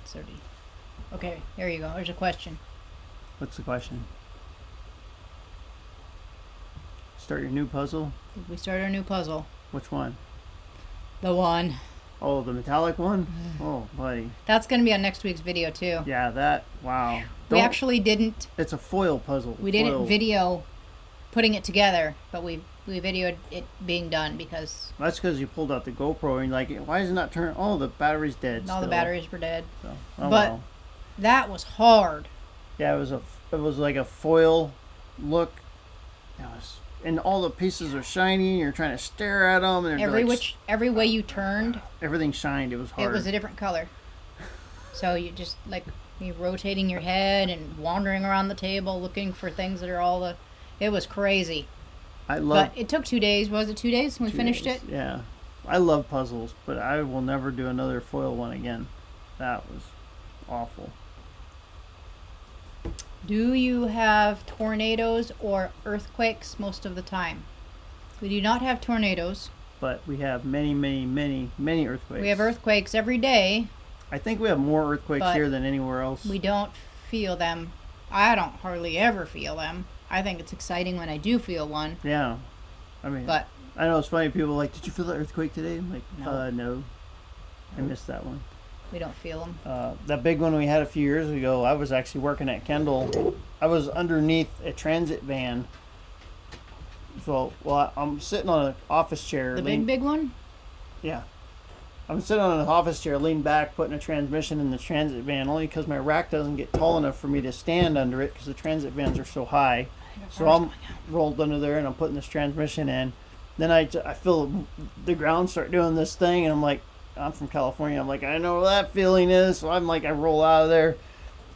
30. Okay, there you go. There's a question. What's the question? Start your new puzzle? Did we start our new puzzle? Which one? The one. Oh, the metallic one? Oh, buddy. That's going to be on next week's video, too. Yeah, that, wow. We actually didn't. It's a foil puzzle. We didn't Foil. video putting it together, but we videoed it being done because That's because you pulled out the GoPro and you're like, why is it not turning? Oh, the battery's dead. all the still. batteries were dead. So, But- well. That was hard. Yeah, it was like a foil look. And all the pieces are shiny. You're trying to stare at them, and Every way you turned, everything shined. It was hard. it was a different color. So you just you rotating your head and wandering around the table looking for things that are it was crazy. I love. But it took 2 days. Was it 2 days when we 2 finished days. it? Yeah, I love puzzles, but I will never do another foil one again. That was awful. Do you have tornadoes or earthquakes most of the time? We do not have tornadoes. But we have many, many, many, many earthquakes. We have earthquakes every day. I think we have more earthquakes But here than anywhere else. We don't feel them. I don't hardly ever feel them. I think it's exciting when I do feel one. Yeah, I mean, But I know it's funny. People are like, did you feel the earthquake today? I'm like, No. no. I missed that one. we don't feel them. That big one we had a few years ago, I was actually working at Kendall. I was underneath a transit van. So, I'm sitting on an office chair. The big one? Yeah. I'm sitting on an office chair, leaned back, putting a transmission in the transit van, only because my rack doesn't get tall enough for me to stand under it because the transit vans are so high. So I'm rolled under there and I'm putting this transmission in. Then I feel the ground start doing this thing, and I'm like, I'm from California. I'm like, I know what that feeling is. So I'm like, I roll out of there,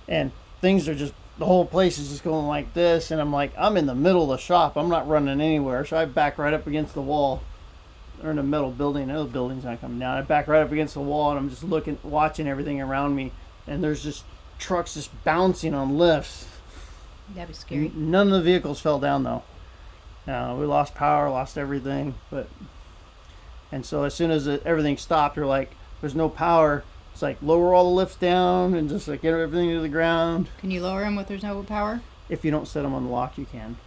and things are just, the whole place is just going like this. And I'm like, I'm in the middle of the shop. I'm not running anywhere. So I back right up against the wall. They're in a metal building. Those buildings not coming down. I back right up against the wall, and I'm just watching everything around me. And there's just trucks just bouncing on lifts. That'd be scary. None of the vehicles fell down though. We lost power, lost everything, and so as soon as everything stopped, we're like, there's no power. It's like lower all the lifts down and just like get everything to the ground. Can you lower them with there's no power? If you don't set them on the lock, you can.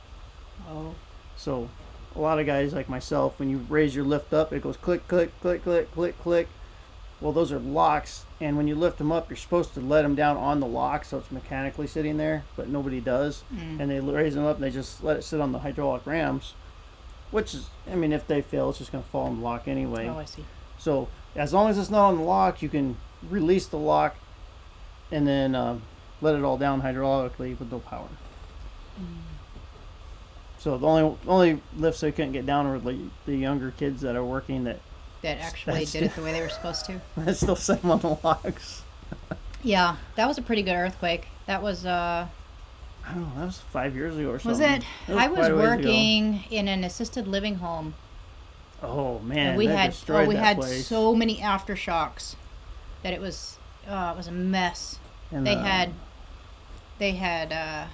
Oh. So a lot of guys like myself, when you raise your lift up, it goes click, click, click, click, click, click. Well, those are locks, and when you lift them up, you're supposed to let them down on the lock so it's mechanically sitting there, but nobody does. And they raise them up and they just let it sit on the hydraulic rams, which is, I mean, if they fail, it's just going to fall on the lock anyway. Oh, I see. So as long as it's not on the lock, you can release the lock and then let it all down hydraulically with no power. So the only lifts they couldn't get down were the younger kids that are working that Actually did it the way they were supposed to. still set them on the locks. Yeah, that was a pretty good earthquake. That was I don't know, that was 5 years ago or something. was it? I was quite a ways ago. working in an assisted living home. Oh man, And we that had destroyed we that had place. so many aftershocks that it was a mess. And, They had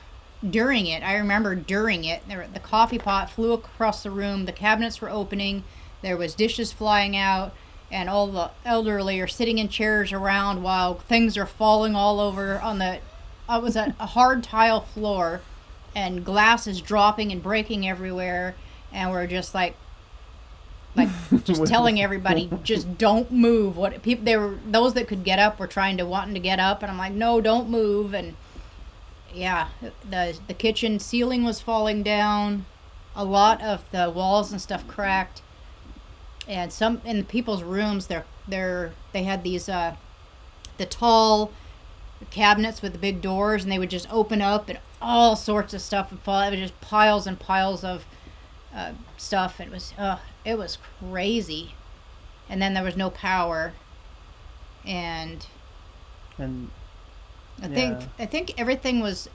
during it. I remember during it, the coffee pot flew across the room. The cabinets were opening. There was dishes flying out, and all the elderly are sitting in chairs around while things are falling all over on the. It was a hard tile floor, and glass is dropping and breaking everywhere, and we're just like just telling everybody just don't move. What people they were those that could get up were wanting to get up, and I'm like, no, don't move. And yeah, the kitchen ceiling was falling down, a lot of the walls and stuff cracked, and some in the people's rooms they had these the tall cabinets with the big doors, and they would just open up and all sorts of stuff would fall. It was just piles and piles of stuff. It was crazy. And then there was no power, and I think everything was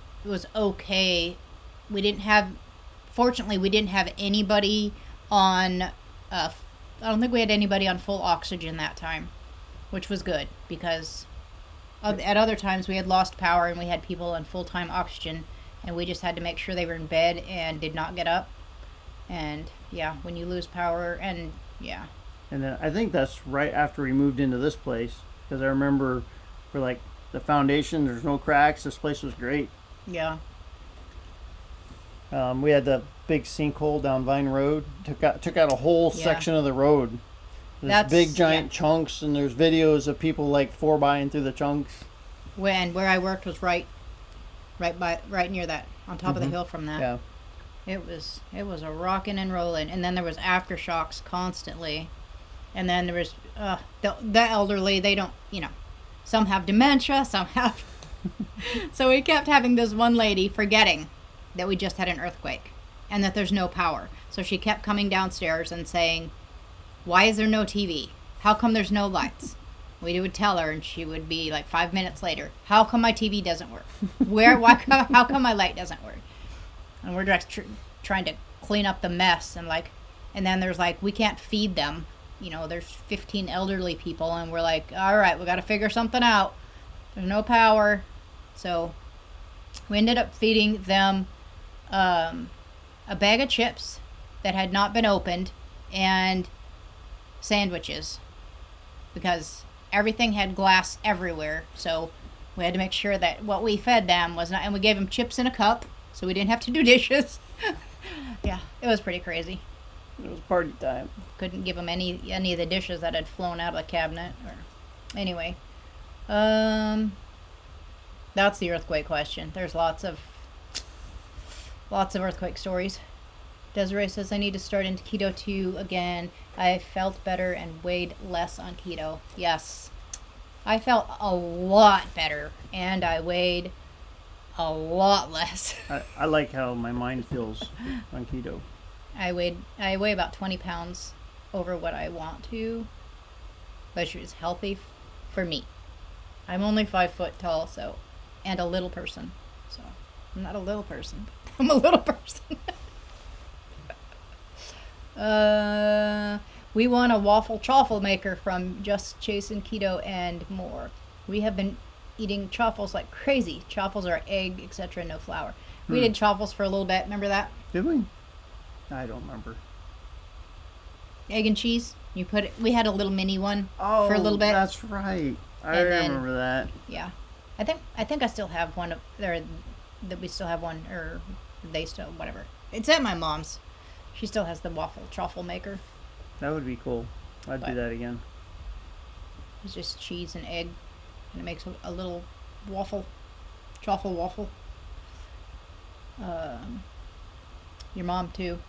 okay. Fortunately we didn't have anybody on I don't think we had anybody on full oxygen that time, which was good, because at other times we had lost power and we had people on full-time oxygen, and we just had to make sure they were in bed and did not get up. And yeah, when you lose power, and yeah. And then I think that's right after we moved into this place, because I remember for like the foundation, there's no cracks. This place was great. Yeah. We had the big sinkhole down Vine Road. Took out a whole section of the road. There's big giant chunks, and there's videos of people like 4x through the chunks. Where I worked was right near that, on top of the hill from that. Yeah. It was a rocking and rolling, and then there was aftershocks constantly, and then there was the elderly. They don't, some have dementia, some have. So we kept having this one lady forgetting that we just had an earthquake and that there's no power. So she kept coming downstairs and saying, "Why is there no TV? How come there's no lights?" We would tell her, and she would be like 5 minutes later, "How come my TV doesn't work? How come my light doesn't work?" And we're just trying to clean up the mess, and then there's like, we can't feed them. There's 15 elderly people, and we're like, all right, we got to figure something out. There's no power. So we ended up feeding them a bag of chips that had not been opened and sandwiches, because everything had glass everywhere. So we had to make sure that what we fed them was not, and we gave them chips in a cup, so we didn't have to do dishes. Yeah, it was pretty crazy. It was party time. Couldn't give them any of the dishes that had flown out of the cabinet. Anyway, that's the earthquake question. There's lots of earthquake stories. Desiree says, I need to start into keto too again. I felt better and weighed less on keto. Yes, I felt a lot better, and I weighed a lot less. I like how my mind feels on keto. I weigh about 20 pounds over what I want to, which is healthy for me. I'm only 5 foot tall, and a little person. So I'm not a little person, but I'm a little person. We won a waffle chaffle maker from Just Chasing Keto and more. We have been eating chaffles like crazy. Chaffles are egg, etc., no flour. We Hmm. did chaffles for a little bit. Remember that? Did we? I don't remember. Egg and cheese. You put it. We had a little mini one Oh, for a little bit. That's right. I And then- remember that. Yeah, I think I still have one of there. That we still have one, or they still whatever. It's at my mom's. She still has the chaffle maker. That would be cool. I'd do But- that again. It's just cheese and egg, and it makes a little chaffle waffle. Your mom too.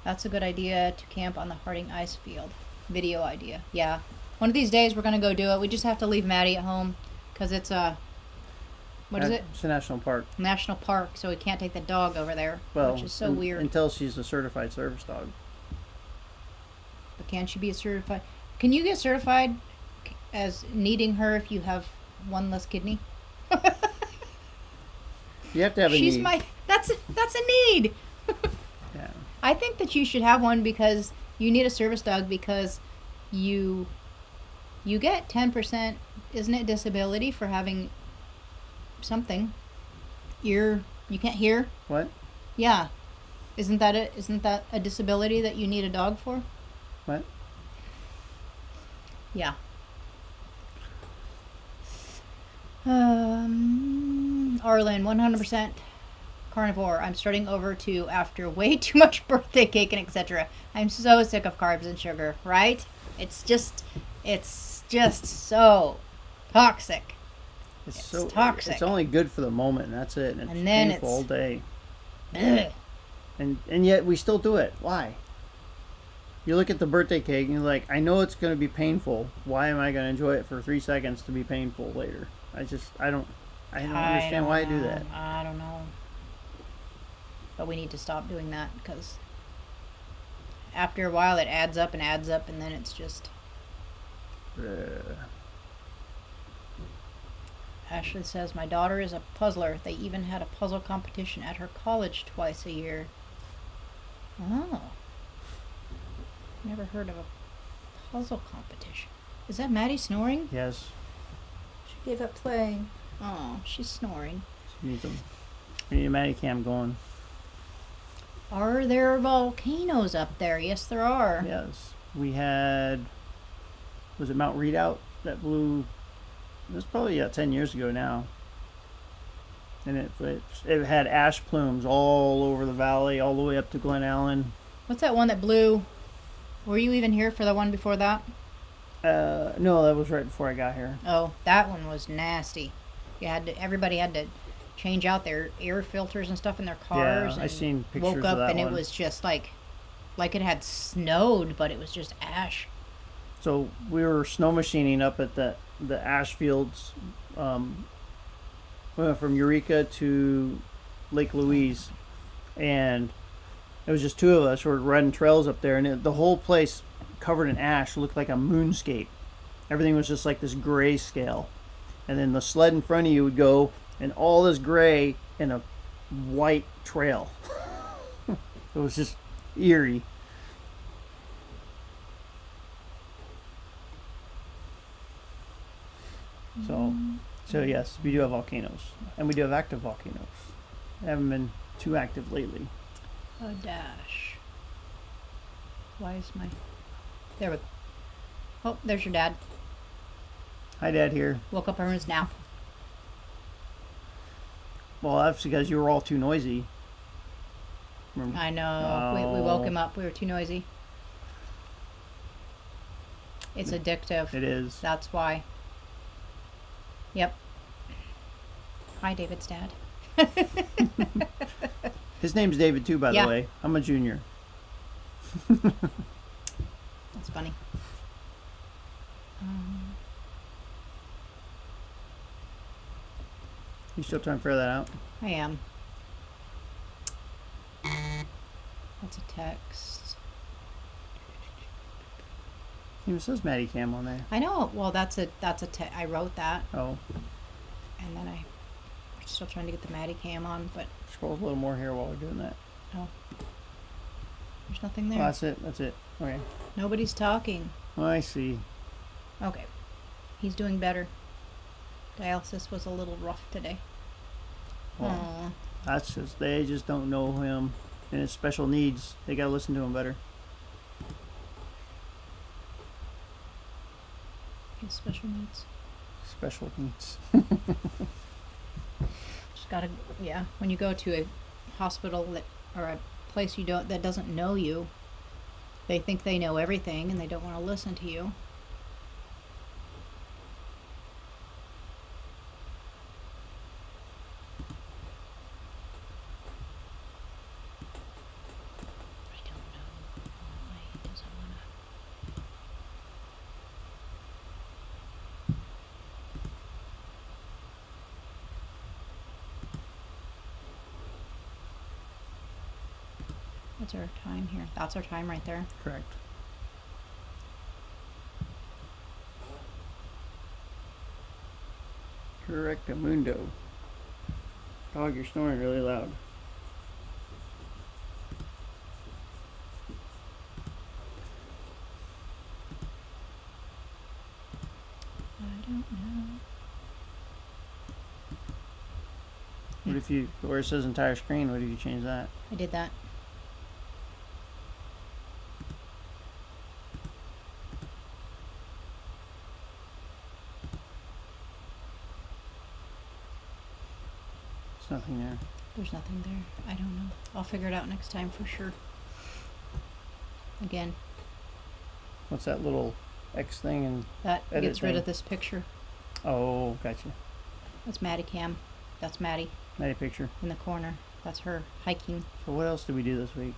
That's a good idea to camp on the Harding ice field. Video idea. Yeah. One of these days we're gonna go do it. We just have to leave Maddie at home because it's what is it? It's a national park. National park, so we can't take the dog over there, Well, which is so weird. Until she's a certified service dog. But can she be a certified? Can you get certified as needing her if you have one less kidney? You have to have a She's need. that's a need. Yeah. I think that you should have one because you need a service dog because you get 10%, isn't it, disability for having something. You can't hear? What? Yeah. Isn't that a disability that you need a dog for? What? Yeah. Arlen, 100% carnivore. I'm starting over to after way too much birthday cake and etc. I'm so sick of carbs and sugar, right? It's just so toxic. It's It's so toxic. It's only good for the moment. And that's it. And it's And then painful all it's- day. Ugh. And yet we still do it. Why? You look at the birthday cake and you're like, I know it's going to be painful. Why am I going to enjoy it for 3 seconds to be painful later? I don't understand why I do that. I don't know. But we need to stop doing that because after a while it adds up, and then it's just. Ashley says, my daughter is a puzzler. They even had a puzzle competition at her college twice a year. Oh. Never heard of a puzzle competition. Is that Maddie snoring? Yes. She gave up playing. Oh, she's snoring. We need a Matty cam going. Are there volcanoes up there? Yes, there are. Yes. We had, was it Mount Redoubt that blew? It was probably 10 years ago now. And it had ash plumes all over the valley, all the way up to Glen Allen. What's that one that blew? Were you even here for the one before that? No, that was right before I got here. Oh, that one was nasty. Everybody had to change out their air filters and stuff in their cars. Yeah, I and seen pictures woke of up that and one. it was just like it had snowed, but it was just ash. So we were snow machining up at the ash fields. We went from Eureka to Lake Louise, and it was just two of us. We were riding trails up there, and the whole place covered in ash looked like a moonscape. Everything was just like this gray scale, and then the sled in front of you would go, and all this gray in a white trail. It was just eerie. So yes, we do have volcanoes, and we do have active volcanoes. They haven't been too active lately. Oh, dash. Why is my... There we go. Oh, there's your dad. Hi, Dad. Here. Woke up from his nap. Well, that's because you were all too noisy. Remember? I know. We woke Oh. him up. We were too noisy. It's addictive. It is. That's why. Yep. Hi, David's dad. His name's David too, by Yeah. the way. I'm a junior. That's funny. You still trying to figure that out? I am. That's a text. Even says Matty Cam on there. I know. Well, I wrote that, Oh, and then I'm still trying to get the Maddie cam on, but scroll a little more here while we're doing that. there's nothing Oh, there. that's it. That's it. Okay. Nobody's talking. Oh, I see. Okay. He's doing better. Dialysis was a little rough today. Well, Aw. that's just, they just don't know him and his special needs. They gotta listen to him better. His special needs. Special needs. Just gotta, yeah. When you go to a hospital that, or a place that doesn't know you, they think they know everything and they don't want to listen to you. I don't know why he doesn't want to. What's our time here? That's our time right there. Correct. Correctamundo. Dog, you're snoring really loud. I don't know. What if you, where it says entire screen, what if you change that? I did that. There's nothing there. There's nothing there. I don't know. I'll figure it out next time for sure. Again, What's that little X thing? And that Edit gets rid thing. of this picture. oh, gotcha. That's Maddie Cam. That's Maddie Maddie picture. in the corner. That's her hiking. So what else did we do this week?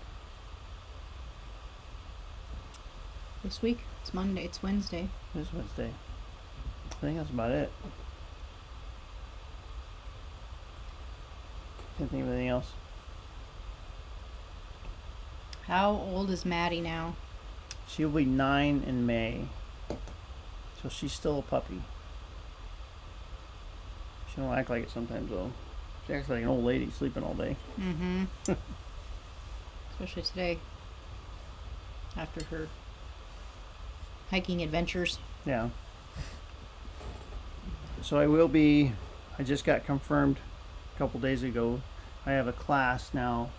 This week? It's Monday. It's Wednesday. This Wednesday. I think that's about it. Can't think of anything else. How old is Maddie now? She'll be 9 in May. So she's still a puppy. She don't act like it sometimes though. She acts like an old lady sleeping all day. Mm-hmm. Especially today. After her hiking adventures. Yeah. So I just got confirmed a couple days ago. I have a class now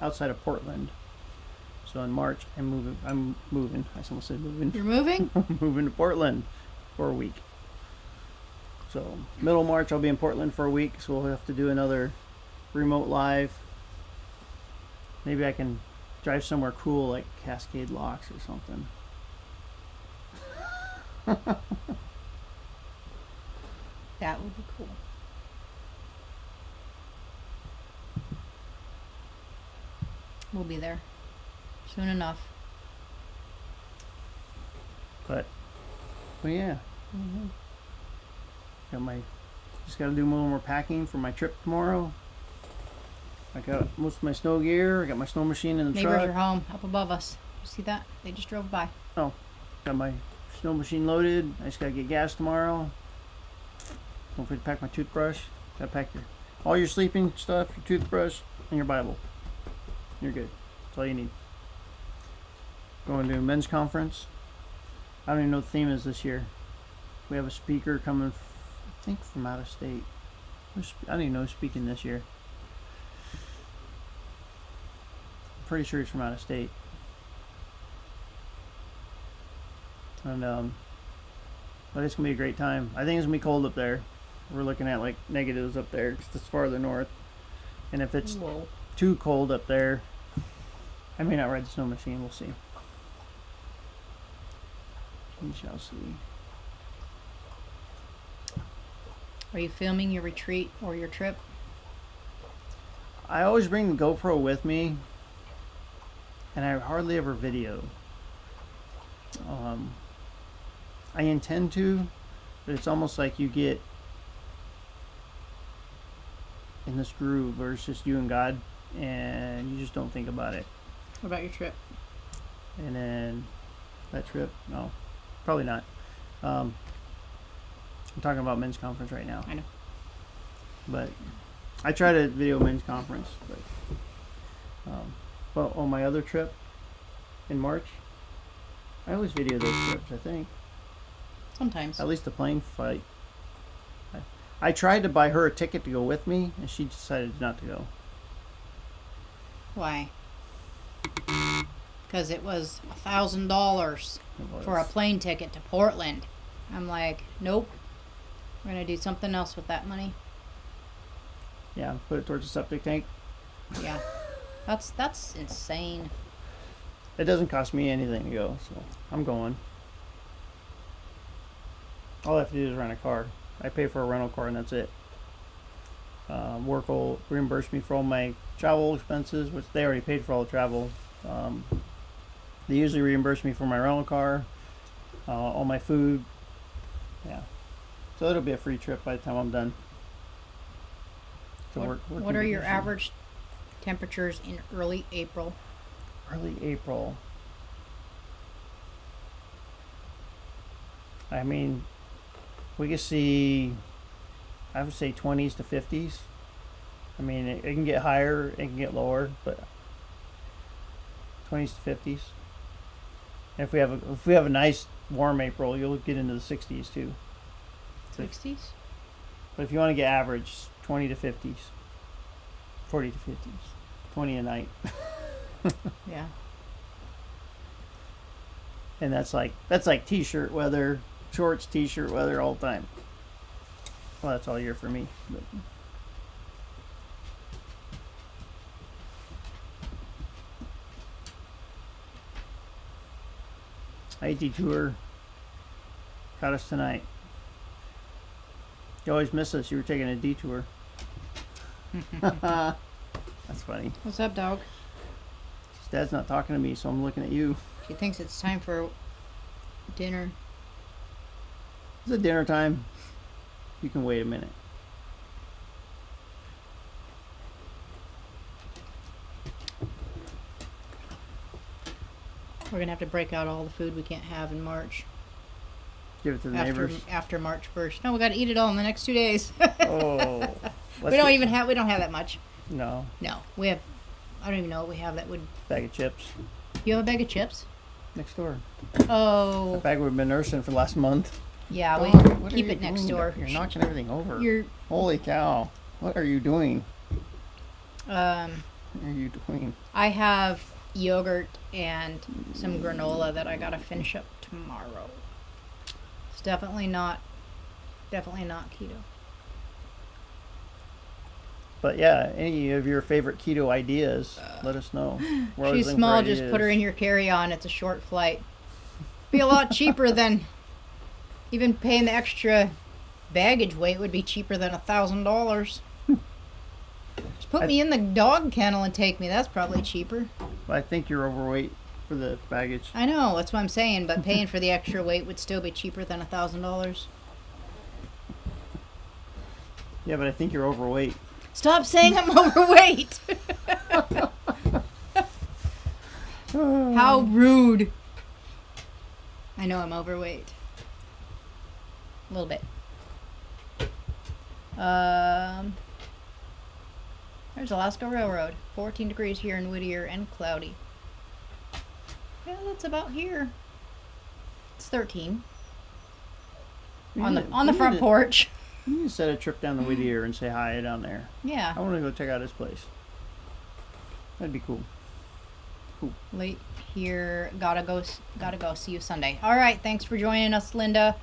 outside of Portland. So in March I'm moving. I almost said moving. You're moving? I'm moving to Portland for a week. So middle of March I'll be in Portland for a week, so we'll have to do another remote live. Maybe I can drive somewhere cool like Cascade Locks or something. That would be cool. We'll be there soon enough. But yeah. Just gotta do a little more packing for my trip tomorrow. I got most of my snow gear. I got my snow machine in the Neighbors truck. are home up above us. You see that? They just drove by. Got my snow machine loaded. I just gotta get gas tomorrow. Don't forget to pack my toothbrush. Gotta pack all your sleeping stuff, your toothbrush, and your Bible. You're good. That's all you need. Going to a men's conference. I don't even know what the theme is this year. We have a speaker coming, I think from out of state. I don't even know who's speaking this year. I'm pretty sure he's from out of state. And but it's gonna be a great time. I think it's gonna be cold up there. We're looking at like negatives up there 'cause it's farther north. And if it's Whoa. too cold up there, I may not ride the snow machine. We'll see. We shall see. Are you filming your retreat or your trip? I always bring the GoPro with me, and I hardly ever video. I intend to, but it's almost like you get in this groove where it's just you and God, and you just don't think about it. What about your trip? And then that trip, no, probably not. I'm talking about men's conference right now. I know. But I try to video men's conference, but on my other trip in March, I always video those trips. I think Sometimes. at least the plane flight. I tried to buy her a ticket to go with me, and she decided not to go. Why? Because it was $1,000 for a plane ticket to Portland. I'm like, nope. We're gonna do something else with that money. Yeah, put it towards the septic tank. Yeah, that's insane. It doesn't cost me anything to go, so I'm going. All I have to do is rent a car. I pay for a rental car, and that's it. Work will reimburse me for all my travel expenses, which they already paid for all the travel. They usually reimburse me for my rental car, all my food. Yeah, so it'll be a free trip by the time I'm done. So What are your average temperatures in early April? Early April. I mean, we can see, I would say 20s to 50s. I mean, it can get higher, it can get lower, but 20s to 50s. And if we have a nice warm April, you'll get into the 60s too. 60s? But if you want to get average, 20 to 50s, 40 to 50s, 20 a night. Yeah. And that's like t-shirt weather, shorts, t-shirt weather all the time. Well, that's all year for me. But. I detour caught us tonight. You always miss us. You were taking a detour. That's funny. What's up, dog? His dad's not talking to me, so I'm looking at you. She thinks it's time for dinner. Is it dinner time? You can wait a minute. We're gonna have to break out all the food we can't have in March. Give it to the after neighbors. after March 1st. No, we gotta eat it all in the next 2 days. Oh. we don't have that much. No. No, we have. I don't even know what we have that would. Bag of chips. You have a bag of chips? Next door. Oh. That bag we've been nursing for the last month. Yeah, we Dog, what are keep you it next doing? door. You're knocking everything over. You're. Holy cow. What are you doing? Um. What are you doing? I have yogurt and some granola that I gotta finish up tomorrow. It's definitely not keto. But yeah, any of your favorite keto ideas, let us know. We're always She's looking for small, just ideas. put her in your carry-on. It's a short flight. Be a lot cheaper than even paying the extra baggage weight would be cheaper than $1,000. Just put me in the dog kennel and take me. That's probably cheaper. I think you're overweight for the baggage. I know, that's what I'm saying, but paying for the extra weight would still be cheaper than $1,000. Yeah, but I think you're overweight. Stop saying I'm overweight. How rude. I know I'm overweight. A little bit. There's Alaska Railroad. 14 degrees here in Whittier and cloudy. Yeah, that's about here. It's 13 on the front porch. You need to set a trip down the Whittier and say hi down there. Yeah. I want to go check out his place. That'd be cool. Late here. Gotta go. See you Sunday. All right. Thanks for joining us, Linda.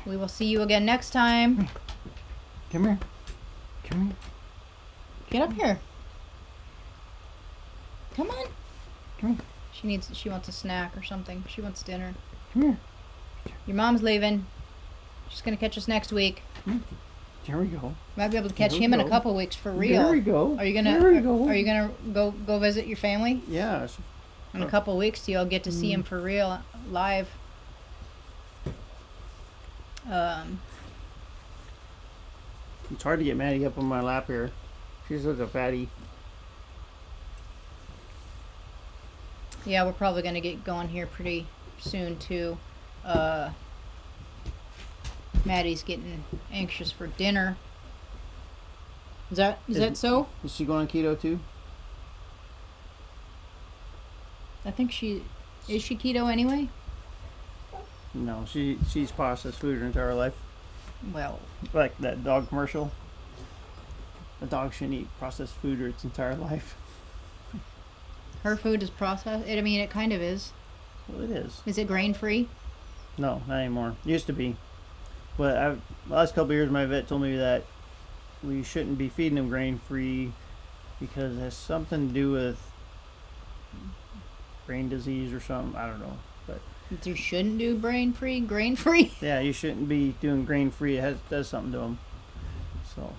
We will see you again next time. Come here. Come here. Get up here. Come on. Come here. She wants a snack or something. She wants dinner. Come here. Your mom's leaving. She's gonna catch us next week. Here we go. Might be able to catch There we him in a go. couple weeks for real. There we go. Are you gonna? There we go. Are you gonna go visit your family Yeah. in a couple weeks? You'll get to see him for real live. It's hard to get Maddie up on my lap here. She's such a fatty. Yeah, we're probably gonna get going here pretty soon too. Maddie's getting anxious for dinner. Is that so? Is she going on keto too? I think is she keto anyway? No, she's processed food her entire life. Well, Like that dog commercial. A dog shouldn't eat processed food its entire life. her food is processed. I mean, it kind of is. Well, it is. Is it grain free? No, not anymore. Used to be. But the last couple of years, my vet told me that we shouldn't be feeding them grain free because it has something to do with brain disease or something. I don't know. But You shouldn't do grain free. yeah, you shouldn't be doing grain free. Does something to them. So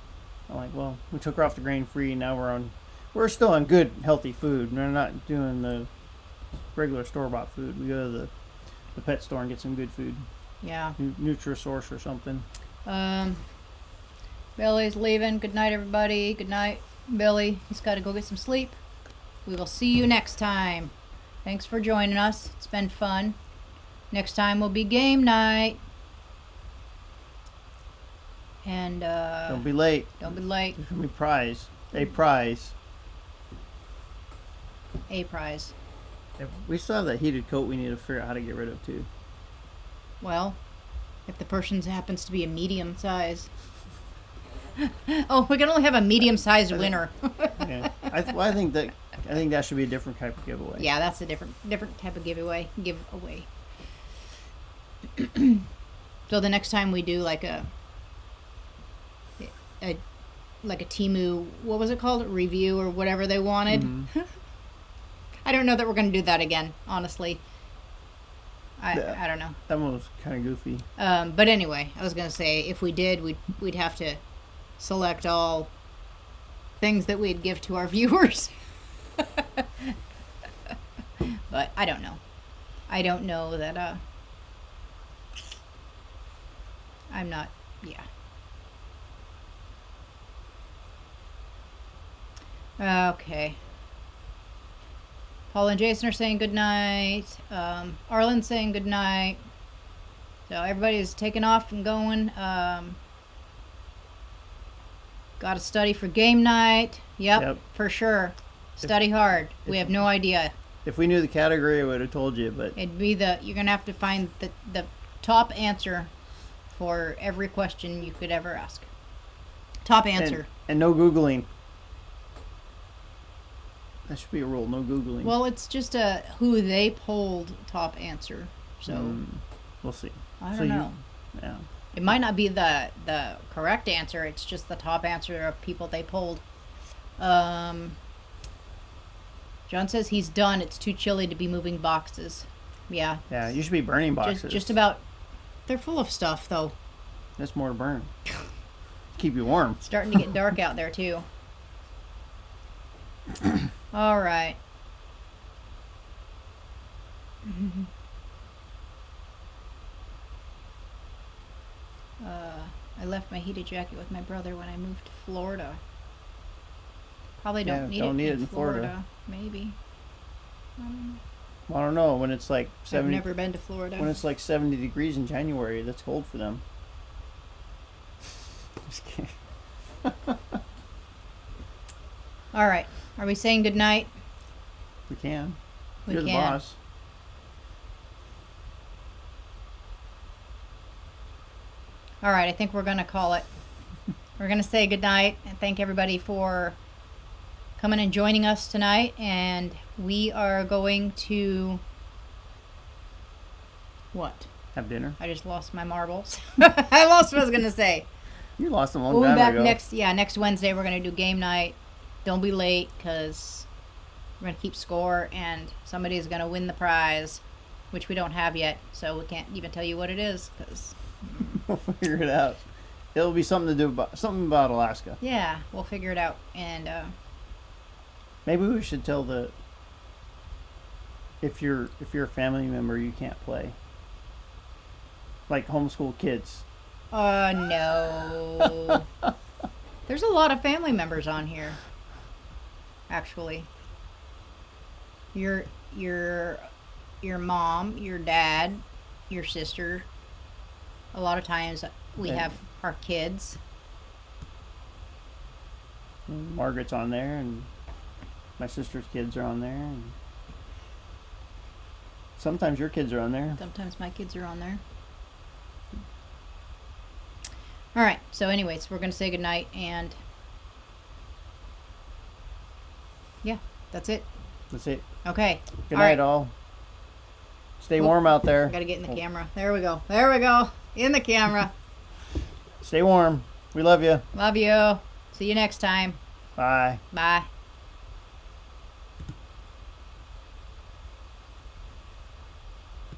I'm like, well, we took her off the grain free. Now we're still on good, healthy food. We're not doing the regular store bought food. We go to the pet store and get some good food, Yeah. Nutrisource or something. Billy's leaving. Good night, everybody. Good night, Billy. He's got to go get some sleep. We will see you next time. Thanks for joining us. It's been fun. Next time will be game night. And Don't be late. don't be late. There's gonna be a prize. A prize. We still have that heated coat we need to figure out how to get rid of too. Well, if the person happens to be a medium size. Oh, we can only have a medium-sized winner. Yeah, I think that should be a different type of giveaway. Yeah, that's a different type of giveaway. So the next time we do like a Temu, what was it called? Review or whatever they wanted. Mhm. I don't know that we're going to do that again, honestly. Yeah. I don't know. That one was kind of goofy. But anyway, I was going to say if we did, we'd have to select all things that we'd give to our viewers. But I don't know. I don't know that I'm not, yeah. Okay. Paul and Jason are saying good night. Arlen's saying good night. So everybody's taking off and going. Got to study for game night. Yep, for sure. Study hard. We have no idea. If we knew the category, I would have told you. But It'd be you're gonna have to find the top answer for every question you could ever ask. Top answer. and no Googling. That should be a rule. No Googling. Well, it's just a who they polled top answer. So we'll see. I don't know. Yeah. It might not be the correct answer. It's just the top answer of people they polled. John says he's done. It's too chilly to be moving boxes. Yeah. Yeah. You should be burning boxes. Just about. They're full of stuff though. That's more to burn. Keep you warm. Starting to get dark out there too. All right. I left my heated jacket with my brother when I moved to Florida. Probably don't need it in Florida. Maybe. Well, I don't know. When it's like 70, I've never been to Florida. when it's like 70 degrees in January, that's cold for them. Just kidding. All right. Are we saying good night? We can. We You're the can. boss. All right. I think we're going to call it. We're going to say good night and thank everybody for coming and joining us tonight. And we are going to. What? Have dinner. I just lost my marbles. I lost what I was going to say. You lost them a long We'll be time back ago. next Wednesday. We're going to do game night. Don't be late because we're going to keep score and somebody's going to win the prize, which we don't have yet. So we can't even tell you what it is because, We'll figure it out. It'll be something to do about Alaska. yeah, we'll figure it out. And Maybe we should tell if you're a family member you can't play. Like homeschool kids. no. There's a lot of family members on here. Actually. Your mom, your dad, your sister. A lot of times we And- have our kids. And Margaret's on there, and my sister's kids are on there, and sometimes your kids are on there. Sometimes my kids are on there. All right. So, anyways, we're gonna say goodnight, and yeah, that's it. That's it. Okay. Good All night, right. all. Stay Oop. warm out there. Gotta get in the camera. There we go. There we go. In the camera. Stay warm. We love you. Love you. See you next time. Bye. Bye.